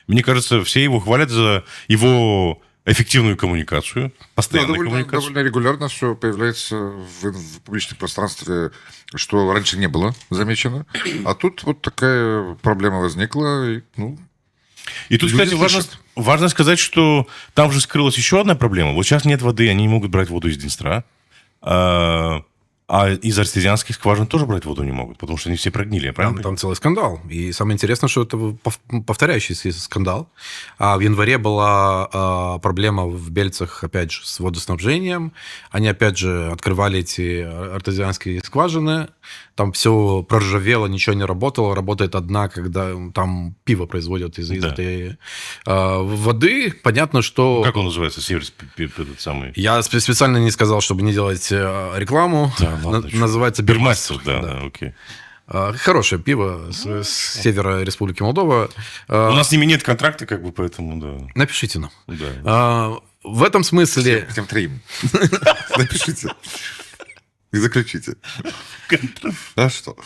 Мне кажется, все его хвалят за его эффективную коммуникацию, Да, постоянную коммуникацию. довольно регулярно все появляется в публичном пространстве, что раньше не было замечено. А тут вот такая проблема возникла. И, И тут, Люди кстати, слышат. важно сказать, что там же скрылась еще одна проблема. Вот сейчас нет воды, они не могут брать воду из Днестра. А из артезианских скважин тоже брать воду не могут, потому что они все прогнили, я правильно Там целый скандал. И самое интересное, что это повторяющийся скандал. А в январе была проблема в Бельцах, опять же, с водоснабжением. Они, опять же, открывали эти артезианские скважины. Там все проржавело, ничего не работало. Работает одна, когда там пиво производят из Да. этой воды. Понятно, что... Как он называется? Этот самый... Я специально не сказал, чтобы не делать рекламу. Да, ладно, чё. Называется Бирмастер, Бирмастер. да, окей. Хорошее пиво с севера Республики Молдова. У нас с ними нет контракта, как бы, поэтому, да. Напишите нам. Да. В этом смысле... всем троим. Напишите. И заключите. А что?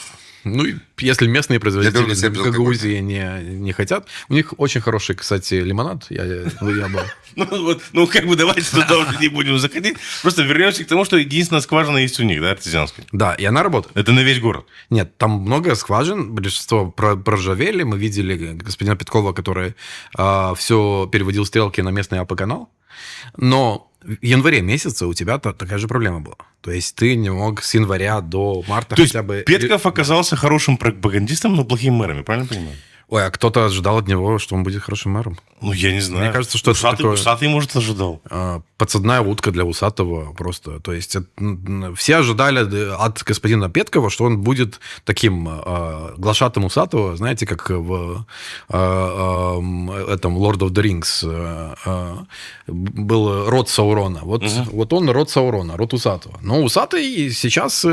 Ну, и если местные Я беру на себя производители безалкогольное. Гагаузии не хотят. У них очень хороший, кстати, лимонад. Я бы... Как бы давайте туда уже не будем заходить. Просто вернемся к тому, что единственная скважина есть у них, да, артезианская. Да, и она работает. Это на весь город. Нет, там много скважин, большинство проржавели. Мы видели господина Петкова, который все переводил стрелки на местный АП-канал. Но в январе месяце у тебя такая же проблема была. То есть ты не мог с января до марта То есть хотя бы... Петков оказался хорошим пропагандистом, но плохим мэром, я правильно понимаю? Ой, а кто-то ожидал от него, что он будет хорошим мэром. Ну, я не знаю. Мне кажется, что это такое- Усатый, может, ожидал. Подсадная утка для Усатого просто. То есть все ожидали от господина Петкова, что он будет таким глашатым Усатого, знаете, как в этом Lord of the Rings был род Саурона. Вот он род Саурона, род Усатого. Но Усатый сейчас...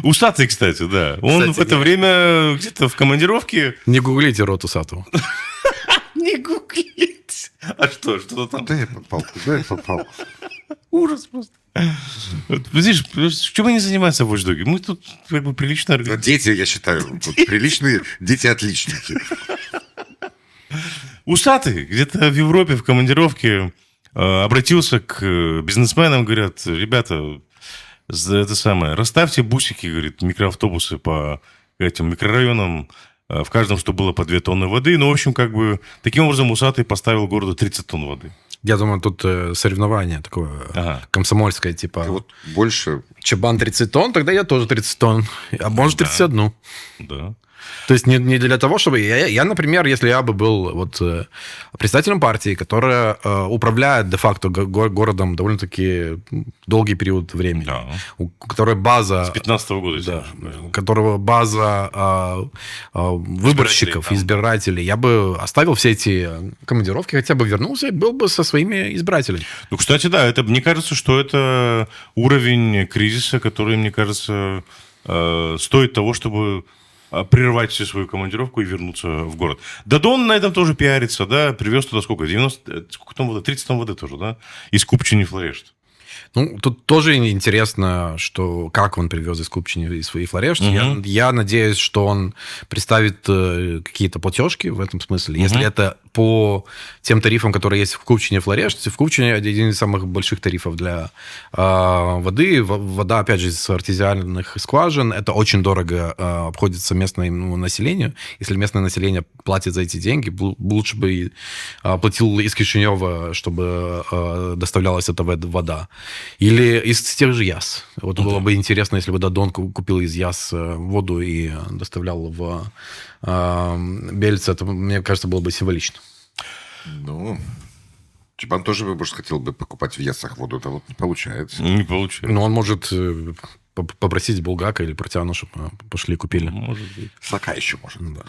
Усатый, кстати, да. Он Кстати, в это время где-то в командировке. Не гуглите род Усатого. Не гуглить. А что там? Да я попал. Ужас просто. Видишь, чем они занимаются в Watch Dogs? Мы тут как бы прилично Да, дети, я считаю, вот приличные дети-отличники. Усатый где-то в Европе в командировке обратился к бизнесменам, говорят, ребята, это самое, расставьте бусики, говорит, микроавтобусы по этим микрорайонам, в каждом, что было по 2 тонны воды. Ну, в общем, как бы, таким образом Усатый поставил городу 30 тонн воды. Я думаю, тут соревнование такое комсомольское, типа... Ты вот больше... Чабан 30 тонн, тогда я тоже 30 тонн. А может, 31. Да. То есть не для того, чтобы... Я, например, если я бы был вот представителем партии, которая управляет де-факто городом довольно-таки долгий период времени, Да. у которой база... С 15-го года. если Да, не ошибаюсь. у которого база выборщиков, Избирателей, да. избирателей, я бы оставил все эти командировки, хотя бы вернулся и был бы со своими избирателями. Ну, кстати, да, это, мне кажется, что это уровень кризиса, который, мне кажется, стоит того, чтобы прервать всю свою командировку и вернуться в город. Дадон на этом тоже пиарится, да, привез туда сколько? 90, сколько там воды? 30 тонн воды тоже, да? Из Купчино Флорешт. Ну, тут тоже интересно, что как он привез из Купчино и свои Флорешт. Я надеюсь, что он представит какие-то платежки в этом смысле. Если это по тем тарифам, которые есть в Купчино и Флорешт. В Купчино один из самых больших тарифов для воды. Вода, опять же, из артезиальных скважин. Это очень дорого обходится местному населению. Если местное население платит за эти деньги, лучше бы платил из Кишинева, чтобы доставлялась эта вода. Или из тех же Яс. Вот было бы интересно, если бы Дадон купил из Яс воду и доставлял в Бельце. Это, мне кажется, было бы символично. Ну, Чабан тоже, может, хотел бы покупать в Ясах воду, это вот не получается. Не получается. Но он может попросить Булгака или Протяну, чтобы пошли и купили. Может быть. Слака еще может. Да.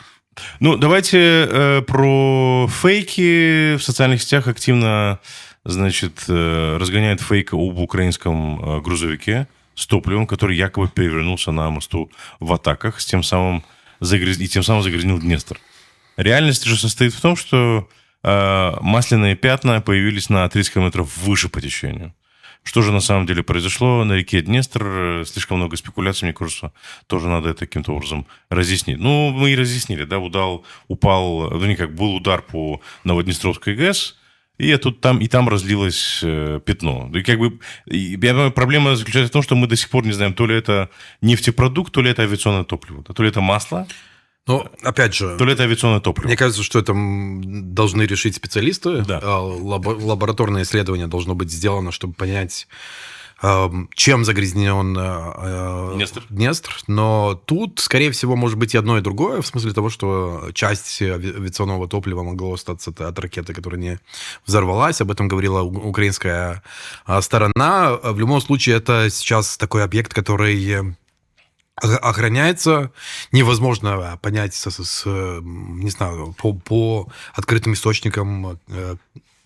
Ну, давайте про фейки. В социальных сетях активно, значит, разгоняют фейк об украинском грузовике с топливом, который якобы перевернулся на мосту в Атаках, и тем самым загрязнил Днестр. Реальность же состоит в том, что масляные пятна появились на 30 километров выше по течению. Что же на самом деле произошло на реке Днестр? Слишком много спекуляций, мне кажется, тоже надо это каким-то образом разъяснить. Ну, мы и разъяснили, да, был удар по Новоднестровской ГЭС, и там разлилось пятно. И я думаю, проблема заключается в том, что мы до сих пор не знаем, то ли это нефтепродукт, то ли это авиационное топливо, то ли это масло, Но, опять же, то ли это авиационное топливо. мне кажется, что это должны решить специалисты. Да. Лабораторное исследование должно быть сделано, чтобы понять, чем загрязнен Днестр. Но тут, скорее всего, может быть и одно, и другое, в смысле того, что часть авиационного топлива могло остаться от ракеты, которая не взорвалась. Об этом говорила украинская сторона. В любом случае, это сейчас такой объект, который охраняется. Невозможно понять не знаю, по открытым источникам,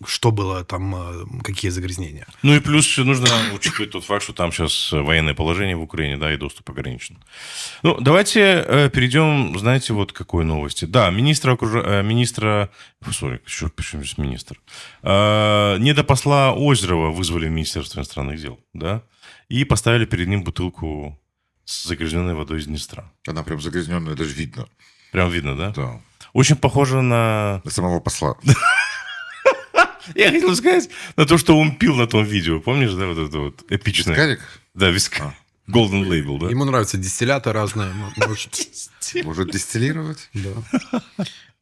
что было там, какие загрязнения. Ну и плюс нужно учитывать тот факт, что там сейчас военное положение в Украине, да, и доступ ограничен. Ну, давайте перейдем, знаете, вот к какой новости. Да, почему здесь министр? Недопосла Озерова вызвали в Министерство иностранных дел, да, и поставили перед ним бутылку с загрязненной водой из Днестра. Она прям загрязненная, даже видно. Прям видно, да? Да. Очень похоже на... На самого посла. Я хотел сказать на то, что он пил на том видео. Помнишь, да, вот это вот эпичное? Вискарик? Да, вискарик. Golden Label, да? Ему нравятся дистилляты разные. Может дистиллировать? Да.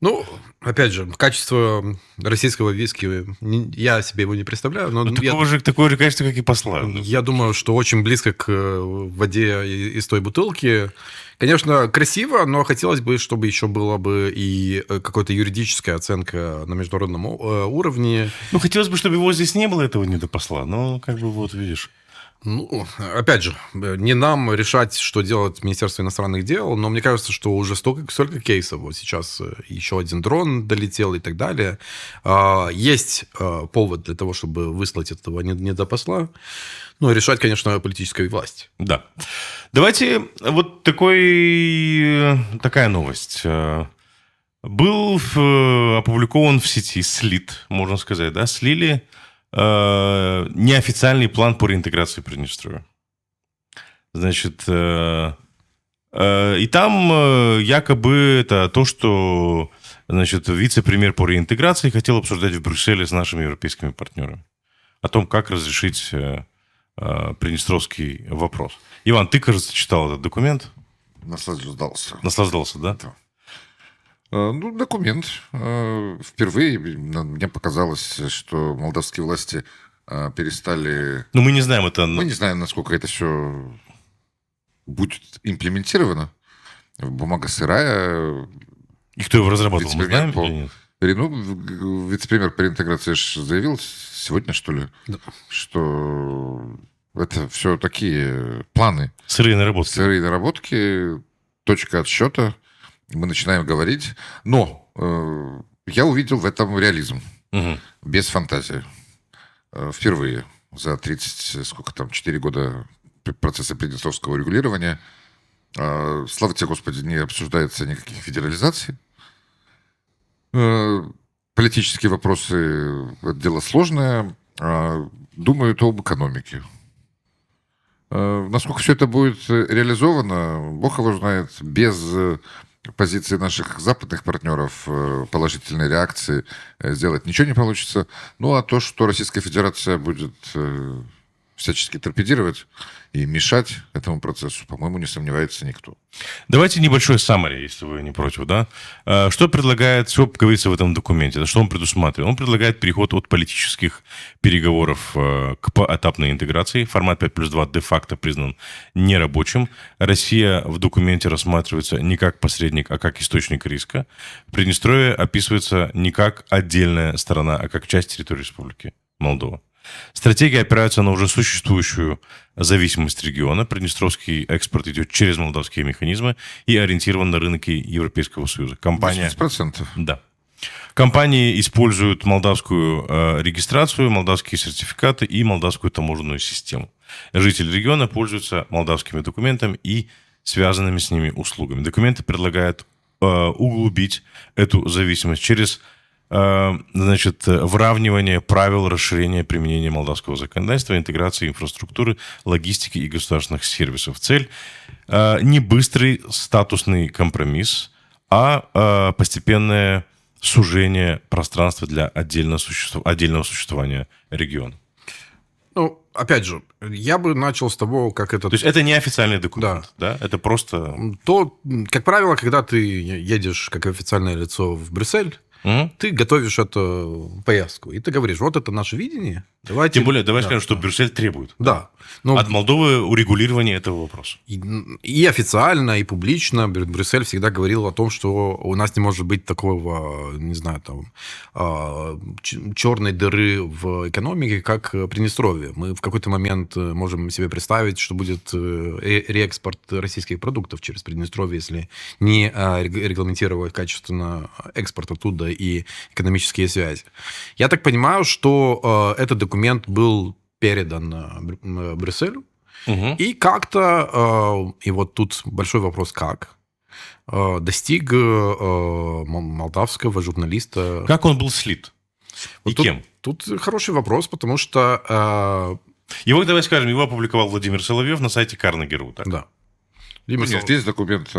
Ну, опять же, качество российского виски, я себе его не представляю. Но такое же качество, как и посла. Я думаю, что очень близко к воде из той бутылки. Конечно, красиво, но хотелось бы, чтобы еще была бы и какая-то юридическая оценка на международном уровне. Ну, хотелось бы, чтобы его здесь не было, этого недопосла. Но, как бы, вот, видишь... Ну, опять же, не нам решать, что делать Министерство иностранных дел, но мне кажется, что уже столько кейсов. Вот сейчас еще один дрон долетел и так далее. Есть повод для того, чтобы выслать этого недопосла. Ну, решать, конечно, политическая власть. Да. Давайте вот такая новость. Был опубликован в сети, слит, можно сказать, да, слили неофициальный план по реинтеграции Приднестровья. Значит, и там якобы это то, что, значит, вице-премьер по реинтеграции хотел обсуждать в Брюсселе с нашими европейскими партнерами о том, как разрешить приднестровский вопрос. Иван, ты, кажется, читал этот документ? Наслаждался. Наслаждался, да? Да. Ну, документ. Впервые мне показалось, что молдавские власти перестали... Ну, мы не знаем это... Мы не знаем, насколько это все будет имплементировано. Бумага сырая. И кто его разрабатывал, мы Вице-премьер знаем или нет? Вице-премьер по реинтеграции заявил сегодня, что ли, Да. что это все такие планы. Сырые наработки. Сырые наработки, точка отсчета. Мы начинаем говорить. Но я увидел в этом реализм. Мгм. Без фантазии. Впервые за 4 года процесса приднестровского урегулирования. Слава тебе, Господи, не обсуждается никаких федерализаций. Политические вопросы – это дело сложное. Думаю, это об экономике. Насколько все это будет реализовано, Бог его знает, без позиции наших западных партнеров, положительной реакции сделать ничего не получится. Ну, а то, что Российская Федерация будет всячески торпедировать и мешать этому процессу, по-моему, не сомневается никто. Давайте небольшой summary, если вы не против, да? Что предлагает, что говорится в этом документе, да, что он предусматривает? Он предлагает переход от политических переговоров к поэтапной интеграции. Формат 5+2 де-факто признан нерабочим. Россия в документе рассматривается не как посредник, а как источник риска. Приднестровье описывается не как отдельная сторона, а как часть территории Республики Молдова. Стратегия опирается на уже существующую зависимость региона. Приднестровский экспорт идет через молдавские механизмы и ориентирован на рынки Европейского Союза. Компания... 80%. Да. Компании используют молдавскую регистрацию, молдавские сертификаты и молдавскую таможенную систему. Жители региона пользуются молдавскими документами и связанными с ними услугами. Документы предлагают углубить эту зависимость через выравнивание правил расширения применения молдавского законодательства, интеграции инфраструктуры, логистики и государственных сервисов. Цель не быстрый статусный компромисс, а постепенное сужение пространства для отдельного существования региона. Ну, опять же, я бы начал с того, как это... То есть это не официальный документ, да? Это просто... То, как правило, когда ты едешь как официальное лицо в Брюссель, ты готовишь эту поездку, и ты говоришь, вот это наше видение. Давайте... Тем более, давай скажем, что Брюссель требует. Да. Ну, от Молдовы урегулирования этого вопроса. И официально, и публично Брюссель всегда говорил о том, что у нас не может быть такого, не знаю, там, черной дыры в экономике, как Приднестровье. Мы в какой-то момент можем себе представить, что будет реэкспорт российских продуктов через Приднестровье, если не регламентировать качественно экспорт оттуда и экономические связи. Я так понимаю, что этот документ был передан Брюсселю, и как-то, и вот тут большой вопрос, как, достиг молдавского журналиста... Как он был слит? Вот И тут, кем? Тут хороший вопрос, потому что... Его, давай скажем, его опубликовал Владимир Соловьев на сайте Carnegie.ru, так? Да. Нет, здесь документ,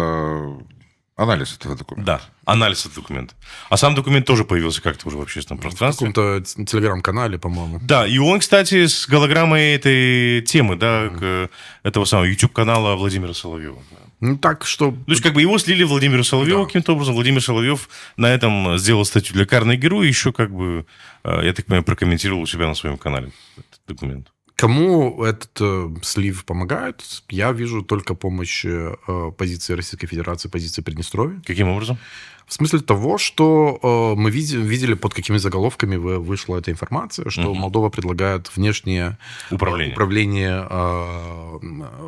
анализ этого документа. Да, анализ этого документа. А сам документ тоже появился как-то уже в общественном В пространстве. каком-то телеграм-канале, по-моему. Да, и он, кстати, с голограммой этой темы, да, этого самого YouTube-канала Владимира Соловьева. Ну, так что... То есть, как бы его слили Владимиру Соловьеву каким-то образом. Владимир Соловьев на этом сделал статью для Carnegie.ru и еще, как бы, я так понимаю, прокомментировал у себя на своем канале этот документ. Кому этот слив помогает? Я вижу только помощь позиции Российской Федерации, позиции Приднестровья. Каким образом? В смысле того, что мы видели, под какими заголовками вышла эта информация, что Молдова предлагает внешнее управление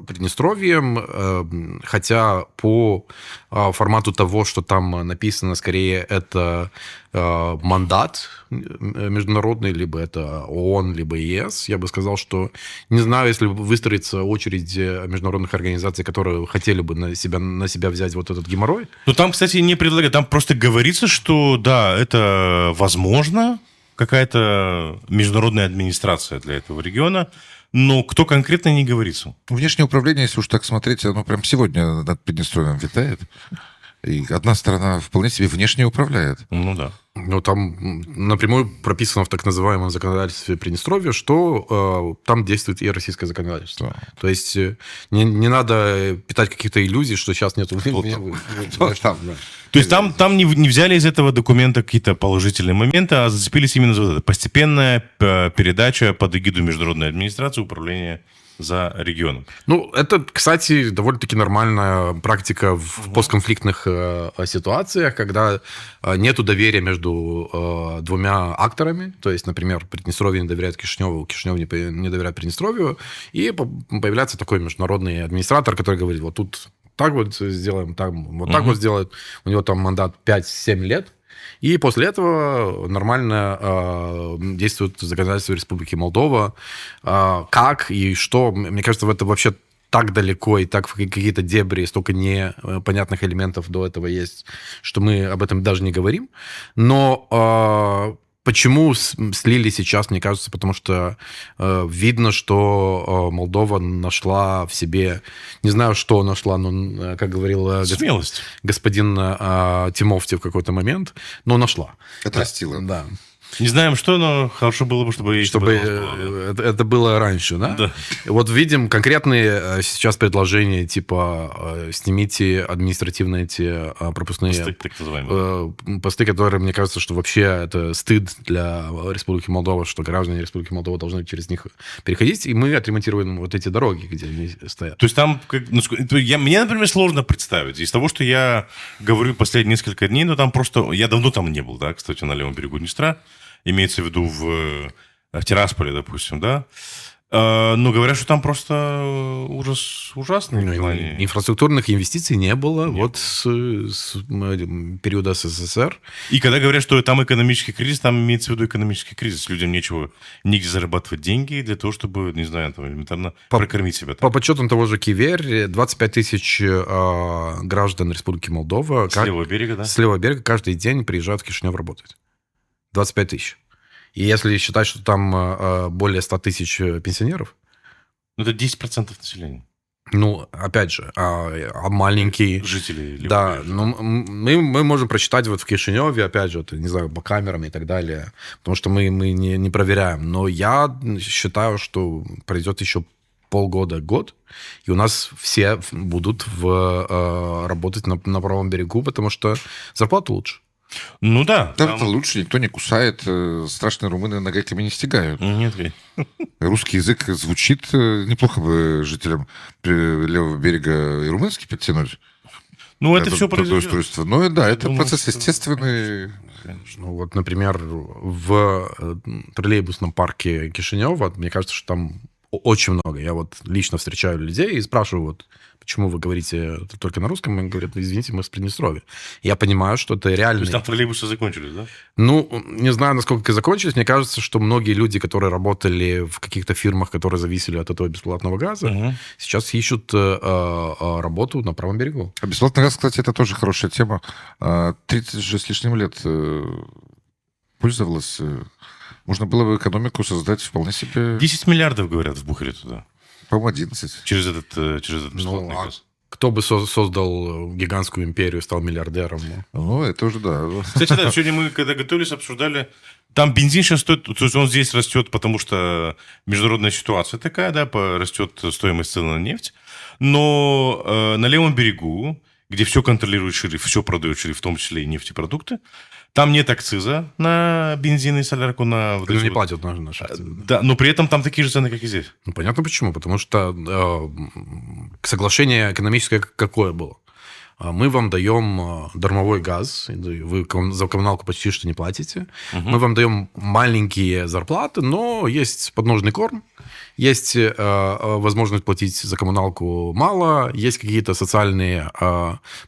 Приднестровьем, хотя по формату того, что там написано, скорее это мандат международный, либо это ООН, либо ЕС. Я бы сказал, что не знаю, если выстроится очередь международных организаций, которые хотели бы на себя взять вот этот геморрой. Ну, там, кстати, не предлагают. Там просто говорится, что, да, это возможно, какая-то международная администрация для этого региона, но кто конкретно, не говорится. Внешнее управление, если уж так смотреть, оно прям сегодня над Приднестровьем витает. И одна сторона вполне себе внешне управляет. Ну да. Ну, там напрямую прописано в так называемом законодательстве Приднестровья, что там действует и российское законодательство. Да. То есть не надо питать каких-то иллюзий, что сейчас нету... Что там? То есть там не взяли из этого документа какие-то положительные моменты, а зацепились именно за вот это. Постепенная передача под эгиду международной администрации управления за регионом. Ну, это, кстати, довольно-таки нормальная практика в постконфликтных ситуациях, когда нету доверия между двумя акторами. То есть, например, Приднестровье не доверяет Кишиневу, Кишинев не доверяет Приднестровью, и появляется такой международный администратор, который говорит, вот тут так вот сделаем, там вот так вот сделают. У него там мандат 5-7 лет. И после этого нормально действует законодательство Республики Молдова. Как и что, мне кажется, в это вообще так далеко и так в какие-то дебри, столько непонятных элементов до этого есть, что мы об этом даже не говорим. Но почему слили сейчас, мне кажется, потому что видно, что Молдова нашла в себе, не знаю, что нашла, но, как говорил Смелость. господин Тимофти в какой-то момент, но нашла. Отрастила. Да. Не знаем что, но хорошо было бы, чтобы это было раньше, да? Да. Вот видим конкретные сейчас предложения, типа снимите административные эти пропускные Посты, так называемые. посты, которые, мне кажется, что вообще это стыд для Республики Молдова, что граждане Республики Молдова должны через них переходить, и мы отремонтируем вот эти дороги, где они стоят. То есть там, мне, например, сложно представить. Из того, что я говорю последние несколько дней, но там просто... Я давно там не был, да, кстати, на левом берегу Днестра. Имеется в виду в Тирасполе, допустим, да. Но говорят, что там просто ужас ужасный. Инфраструктурных инвестиций не было вот с периода СССР. И когда говорят, что там экономический кризис, там имеется в виду экономический кризис. Людям нечего нигде зарабатывать деньги для того, чтобы, не знаю, там, элементарно прокормить себя. По подсчетам того же Киверь, 25 тысяч граждан Республики Молдова... С левого берега, да? С левого берега каждый день приезжают в Кишинев работать. 25 тысяч. И если считать, что там более 100 тысяч пенсионеров... Ну, это 10% населения. Ну, опять же, маленькие... Жители. Да, ну, мы можем прочитать вот в Кишиневе, опять же, не знаю, по камерам и так далее, потому что мы не проверяем. Но я считаю, что пройдет еще полгода-год, и у нас все будут работать на правом берегу, потому что зарплата лучше. Ну да. Там это лучше, никто не кусает, страшные румыны нагайками не стягают. Нет. Русский язык звучит неплохо бы жителям левого берега и румынский подтянуть. Ну, это все произойдет. Устройство. Но да, это процесс естественный. Ну, вот, например, в троллейбусном парке Кишинева, мне кажется, что там очень много. Я вот лично встречаю людей и спрашиваю, вот, почему вы говорите только на русском? Они говорят, извините, мы с Приднестровья. Я понимаю, что это реально... То есть там троллейбусы закончились, да? Ну, не знаю, насколько закончились. Мне кажется, что многие люди, которые работали в каких-то фирмах, которые зависели от этого бесплатного газа, сейчас ищут работу на правом берегу. А бесплатный газ, кстати, это тоже хорошая тема. 30 же с лишним лет пользовалась... Можно было бы экономику создать вполне себе... 10 миллиардов, говорят, вбухали туда. По-моему, 11. Через этот бесплатный газ. Кто бы создал гигантскую империю, стал миллиардером? Ну, это уже да. Кстати, да, сегодня мы, когда готовились, обсуждали... Там бензин сейчас стоит... То есть он здесь растет, потому что международная ситуация такая, да, растет стоимость цены на нефть. Но на левом берегу, где все контролирует шериф, все продает шериф, в том числе и нефтепродукты, там нет акциза на бензин и солярку. Они не платят наши акцизы. Да, но при этом там такие же цены, как и здесь. Ну, понятно почему. Потому что соглашение экономическое какое было? Мы вам даем дармовой газ, вы за коммуналку почти что не платите. Мы вам даем маленькие зарплаты, но есть подножный корм, есть возможность платить за коммуналку мало, есть какие-то социальные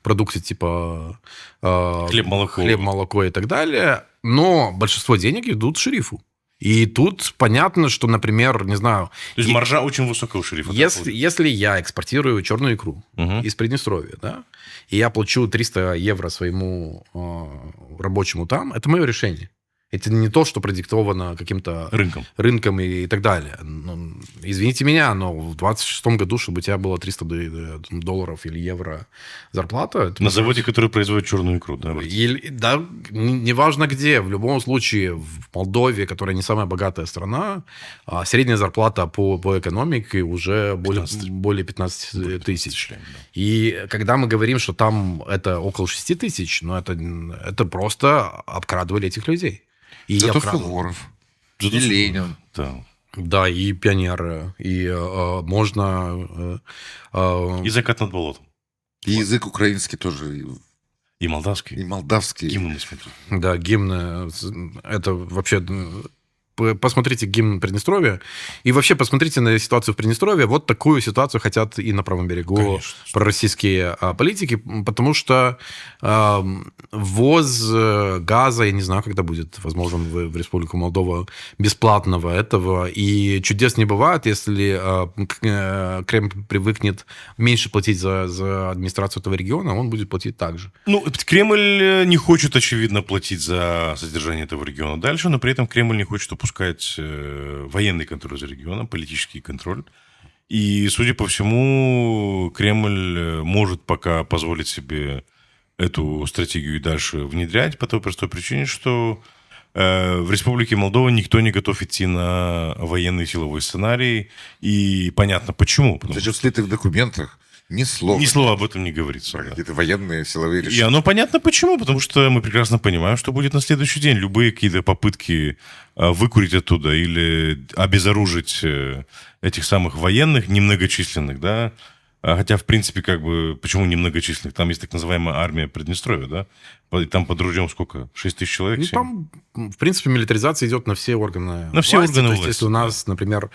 продукты типа хлеб, молоко и так далее, но большинство денег идут шерифу. И тут понятно, что, например, не знаю... То есть маржа очень высокая у шерифа. Если я экспортирую черную икру из Приднестровья, да, и я плачу 300 евро своему рабочему там, это мое решение. Это не то, что продиктовано каким-то рынком и так далее. Ну, извините меня, но в 26-м году, чтобы у тебя было $300 или евро зарплата... На заводе, который производит черную икру, да? Да, неважно где. В любом случае, в Молдове, которая не самая богатая страна, средняя зарплата по экономике уже более 15 тысяч. Да. И когда мы говорим, что там это около 6 тысяч, ну, это просто обкрадывали этих людей. И Зато Суворов, и Ленин. Да. Да, и пионеры, и можно... И закат над болотом. И язык украинский тоже. И молдавский. И молдавский. Гимны смотрю. Да, гимны. Это вообще... Посмотрите гимн Приднестровья. И вообще посмотрите на ситуацию в Приднестровье. Вот такую ситуацию хотят и на правом берегу Конечно. пророссийские политики, потому что ввоз газа, я не знаю, когда будет возможен в Республику Молдова, бесплатного этого. И чудес не бывает, если Кремль привыкнет меньше платить за администрацию этого региона, он будет платить так же. Ну, Кремль не хочет, очевидно, платить за содержание этого региона дальше, но при этом Кремль не хочет упускать военный контроль за регионом, политический контроль. И, судя по всему, Кремль может пока позволить себе эту стратегию и дальше внедрять по той простой причине, что в Республике Молдова никто не готов идти на военный силовой сценарий. И понятно почему. Зачем слиты в документах? Ни слова. Ни слова об этом не говорится. Про какие-то военные силовые решения. И оно понятно почему, потому что мы прекрасно понимаем, что будет на следующий день. Любые какие-то попытки выкурить оттуда или обезоружить этих самых военных, немногочисленных, да, хотя, в принципе, как бы, почему немногочисленных? Там есть так называемая армия Приднестровья, да? Там под ружьем сколько? 6 тысяч человек? Ну, там, в принципе, милитаризация идет на все органы на все органы То власти. есть, если у нас, например,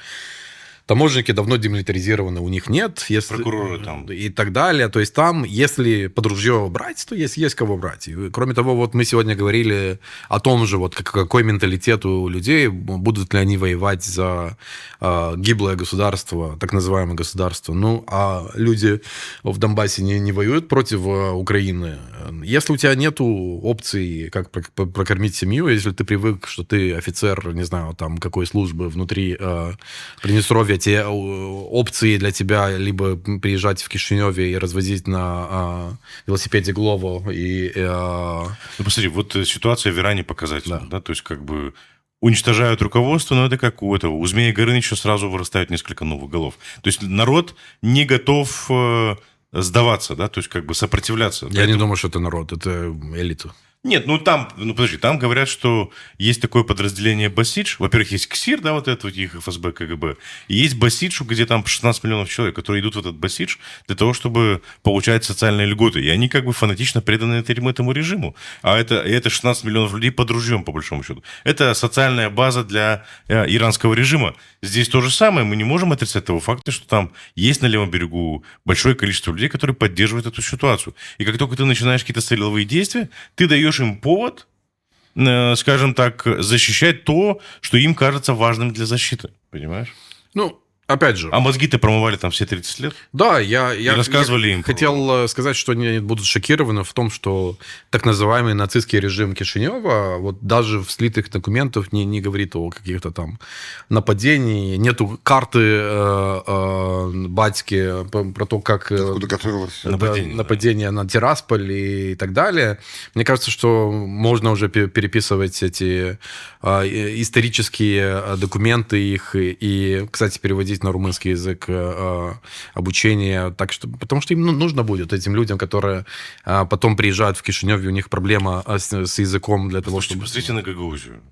таможенники давно демилитаризированы, у них нет. Если, прокуроры там. И так далее. То есть там, если под ружье брать, то есть кого брать. И, кроме того, вот мы сегодня говорили о том же, вот какой менталитет у людей, будут ли они воевать за гиблое государство, так называемое государство. Ну, а люди в Донбассе не воюют против Украины. Если у тебя нету опций, как прокормить семью, если ты привык, что ты офицер, не знаю, там, какой службы внутри Приднестровья, те опции для тебя либо приезжать в Кишиневе и развозить на велосипеде Глово. Ну, посмотри, вот ситуация в Иране показательна, да, то есть как бы уничтожают руководство, но это как у Змея Горыныча сразу вырастают несколько новых голов. То есть народ не готов сдаваться, да, то есть как бы сопротивляться. Я не думаю, что это народ, это элита. Нет, подожди, там говорят, что есть такое подразделение Басидж. Во-первых, есть КСИР, да, вот это вот их ФСБ, КГБ. И есть Басидж, где там 16 миллионов человек, которые идут в этот Басидж для того, чтобы получать социальные льготы. И они как бы фанатично преданы этому режиму. А это 16 миллионов людей под ружьем, по большому счету. Это социальная база для иранского режима. Здесь то же самое. Мы не можем отрицать того факта, что там есть на левом берегу большое количество людей, которые поддерживают эту ситуацию. И как только ты начинаешь какие-то силовые действия, ты даешь им повод, скажем так, защищать то, что им кажется важным для защиты. Понимаешь? Ну, опять же. А мозги-то промывали там все 30 лет? Да, я рассказывали им. Хотел сказать, что они будут шокированы в том, что так называемый нацистский режим Кишинева вот даже в слитых документах не говорит о каких-то там нападениях. Нету карты батьки про то, как Откуда готовилось нападение на Тирасполь и так далее. Мне кажется, что можно уже переписывать эти исторические документы их и, кстати, переводить на румынский язык обучение, так что, потому что им нужно будет этим людям, которые потом приезжают в Кишинев, и у них проблема с языком для того, чтобы... Посмотрите на Гагаузию.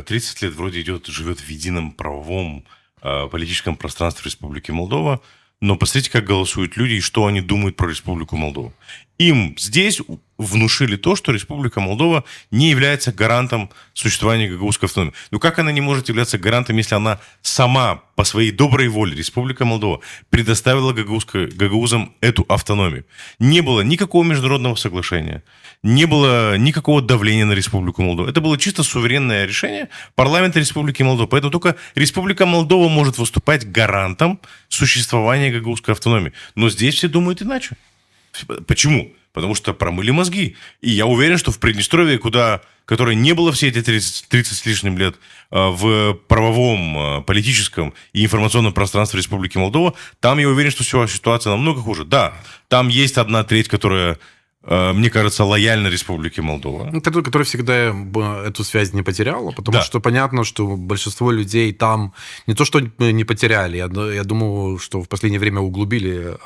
30 лет вроде живет в едином правовом политическом пространстве Республики Молдова, но посмотрите, как голосуют люди и что они думают про Республику Молдова. Им здесь внушили то, что Республика Молдова не является гарантом существования гагаузской автономии. Но как она не может являться гарантом, если она сама по своей доброй воле, Республика Молдова, предоставила гагаузам эту автономию? Не было никакого международного соглашения, не было никакого давления на Республику Молдова. Это было чисто суверенное решение парламента Республики Молдова. Поэтому только Республика Молдова может выступать гарантом существования гагаузской автономии. Но здесь все думают иначе. Почему? Потому что промыли мозги. И я уверен, что в Приднестровье, которое не было все эти 30 с лишним лет в правовом, политическом и информационном пространстве Республики Молдова, там я уверен, что ситуация намного хуже. Да, там есть 1/3, которая, мне кажется, лояльна Республике Молдова. Который всегда эту связь не потеряла, потому Да. что понятно, что большинство людей там не то, что не потеряли, я думаю, что в последнее время углубили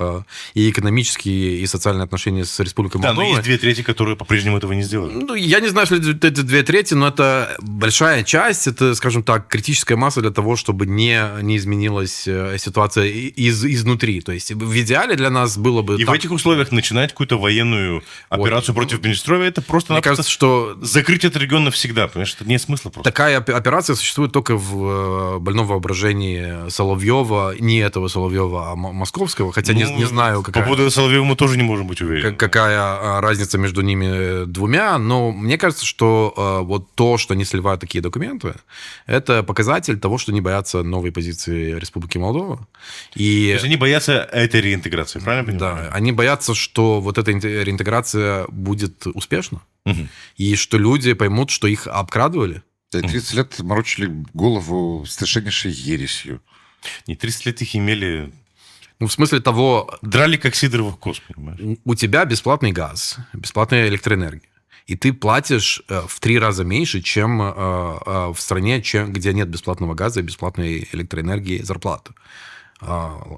и экономические, и социальные отношения с Республикой Да, Молдова. но есть 2/3, которые по-прежнему этого не сделали. Ну, я не знаю, что это 2/3, но это большая часть, это, скажем так, критическая масса для того, чтобы не изменилась ситуация изнутри. То есть в идеале для нас было бы... И в этих условиях начинать какую-то военную операцию против Приднестровья, это просто Мне кажется, что закрыть этот регион навсегда, понимаешь, это нет смысла просто. такая операция существует только в больном воображении Соловьева, не этого Соловьева, а московского, хотя не знаю, По поводу Соловьева мы тоже не можем быть уверены. какая разница между ними двумя, но мне кажется, что вот то, что они сливают такие документы, это показатель того, что они боятся новой позиции Республики Молдова. То И есть они боятся этой реинтеграции, правильно я понимаю? да, они боятся, что вот эта реинтеграция будет успешна, Мгм. и что люди поймут, что их обкрадывали. Да, 30 лет морочили голову совершеннейшей ересью. Не 30 лет их имели... Ну, в смысле того, Драли, как сидоровых коз, понимаешь? у тебя бесплатный газ, бесплатная электроэнергия, и ты платишь в 3 раза меньше, чем в стране, где нет бесплатного газа и бесплатной электроэнергии зарплаты.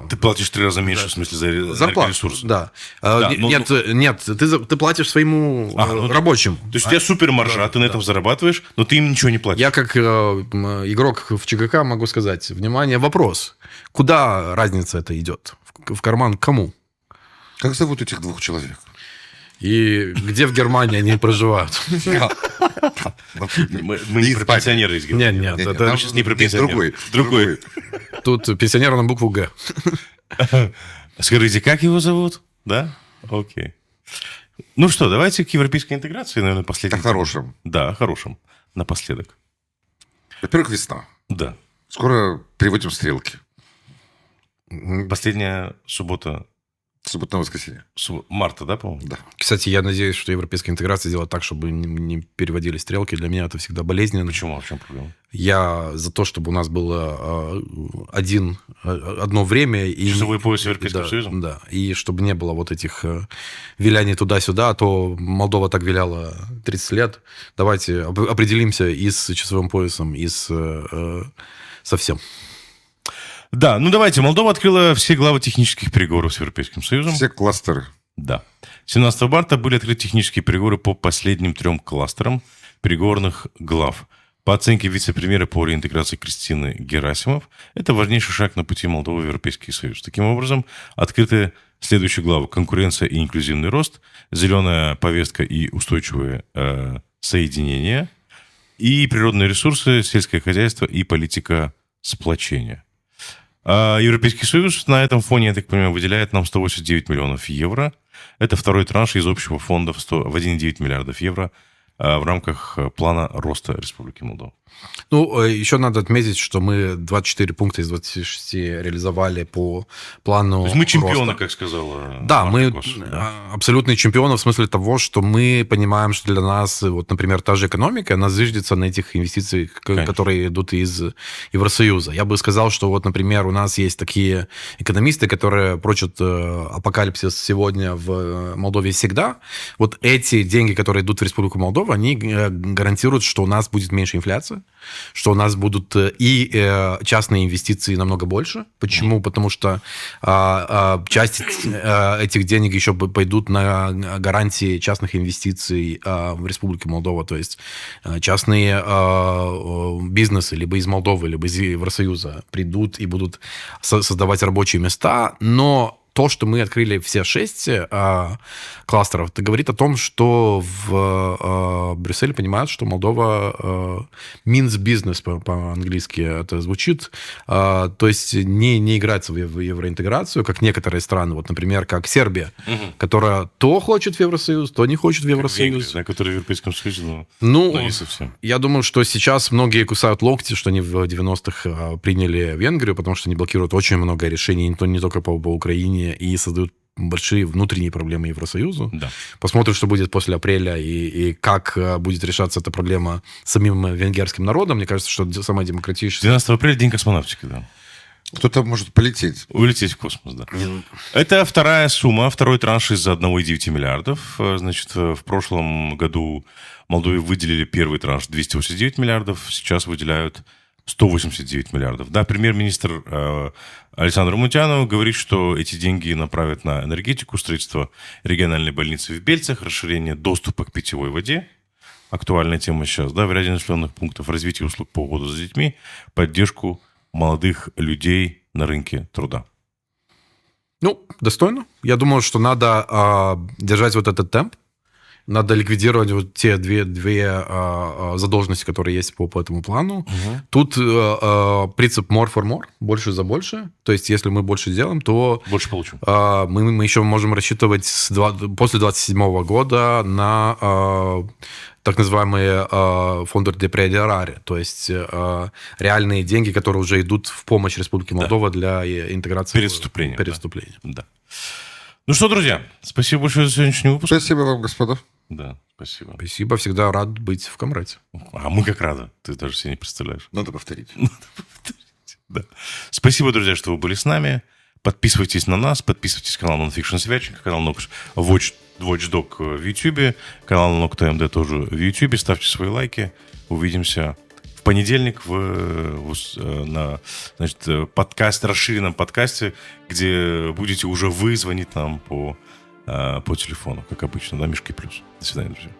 Ты платишь 3 раза меньше, в смысле, за энергоресурсы. Да. Да, но- Нет, ты платишь своему рабочему. То есть у тебя супер маржа, ты на этом зарабатываешь, но ты им ничего не платишь. Я как игрок в ЧГК могу сказать, внимание, вопрос. Куда разница это идет? В карман кому? Как зовут этих 2 человек? И где в Германии они проживают? Мы не про пенсионеры из Германии. Нет, Не-не, это там сейчас не про есть пенсионеров. другой. тут пенсионер на букву Г. Скажите, как его зовут? Да? Окей. Ну что, давайте к европейской интеграции, наверное, О последним. хорошем. Да, о хорошем. Напоследок. Во-первых, весна. Да. Скоро переводим стрелки. Последняя суббота Суббота на воскресенье. марта, да, по-моему? Да. Кстати, я надеюсь, что европейская интеграция сделает так, чтобы не переводили стрелки. Для меня это всегда болезненно. Почему? А в чем проблема? Я за то, чтобы у нас было одно время. И Часовой пояс с Европейским да, Союзом? Да, и чтобы не было вот этих виляний туда-сюда, а то Молдова так виляла 30 лет. Давайте определимся и с часовым поясом, и со всем. Да, ну давайте. Молдова открыла все главы технических переговоров с Европейским Союзом. Все кластеры. Да. 17 марта были открыты технические переговоры по последним 3 кластерам переговорных глав. По оценке вице-премьера по реинтеграции Кристины Герасимов, это важнейший шаг на пути Молдовы в Европейский Союз. Таким образом, открыты следующие главы: конкуренция и инклюзивный рост, зеленая повестка и устойчивое соединение, и природные ресурсы, сельское хозяйство и политика сплочения. А Европейский Союз на этом фоне, я так понимаю, выделяет нам 189 миллионов евро. Это второй транш из общего фонда в 1,9 миллиардов евро в рамках плана роста Республики Молдова. Ну, еще надо отметить, что мы 24 пункта из 26 реализовали по плану То есть мы чемпионы, роста. как сказала Да, мы Марта Кос, да? абсолютные чемпионы в смысле того, что мы понимаем, что для нас, вот, например, та же экономика, она зыждется на этих инвестициях, Конечно. которые идут из Евросоюза. Я бы сказал, что вот, например, у нас есть такие экономисты, которые прочат апокалипсис сегодня в Молдове всегда. Вот эти деньги, которые идут в Республику Молдова, они гарантируют, что у нас будет меньше инфляции, что у нас будут и частные инвестиции намного больше. Почему? Потому что часть этих денег еще пойдут на гарантии частных инвестиций в Республике Молдова. То есть частные бизнесы либо из Молдовы, либо из Евросоюза придут и будут создавать рабочие места. Но то, что мы открыли все 6 кластеров, это говорит о том, что в Брюсселе понимают, что Молдова means business по-английски это звучит, то есть не играется в евроинтеграцию, как некоторые страны, вот, например, как Сербия, которая то хочет в Евросоюз, то не хочет в Евросоюз. Венгрия, да, которые в Европейском Союзе, Ну, не совсем. я думаю, что сейчас многие кусают локти, что они в 90-х приняли Венгрию, потому что они блокируют очень много решений, не только по Украине, и создают большие внутренние проблемы Евросоюзу. Да. Посмотрим, что будет после апреля и как будет решаться эта проблема самим венгерским народом. Мне кажется, что самая демократическая... 12 апреля день космонавтики, да. Кто-то может полететь. Улететь в космос, да. Это вторая сумма, второй транш из 1,9 миллиардов. Значит, в прошлом году Молдове выделили первый транш 289 миллиардов, сейчас выделяют 189 миллиардов. Да, премьер-министр Александр Мутянов говорит, что эти деньги направят на энергетику, строительство региональной больницы в Бельцах, расширение доступа к питьевой воде. Актуальная тема сейчас, да, в ряде населенных пунктов, развитие услуг по уходу за детьми, поддержку молодых людей на рынке труда. Ну, достойно. Я думаю, что надо держать вот этот темп. Надо ликвидировать вот те две задолженности, которые есть по этому плану. Тут принцип more for more, больше за больше. То есть, если мы больше делаем, то Больше получим. мы еще можем рассчитывать после 2027 года на так называемые фонды де преодираре, то есть реальные деньги, которые уже идут в помощь Республике Молдова для интеграции. Переступления. Да. Ну что, друзья, спасибо большое за сегодняшний выпуск. Спасибо вам, господа. Да, спасибо. Спасибо, всегда рад быть в Камрате. А мы как рады, ты даже себе не представляешь. Надо повторить. Да. Спасибо, друзья, что вы были с нами. Подписывайтесь на нас, подписывайтесь на канал Nonfiction Свяченко, канал Watchdog в YouTube, канал Nocta MD тоже в YouTube. Ставьте свои лайки. Увидимся в понедельник на расширенном подкасте, где будете уже вы звонить нам по телефону, как обычно, да, Мишки Плюс. До свидания, друзья.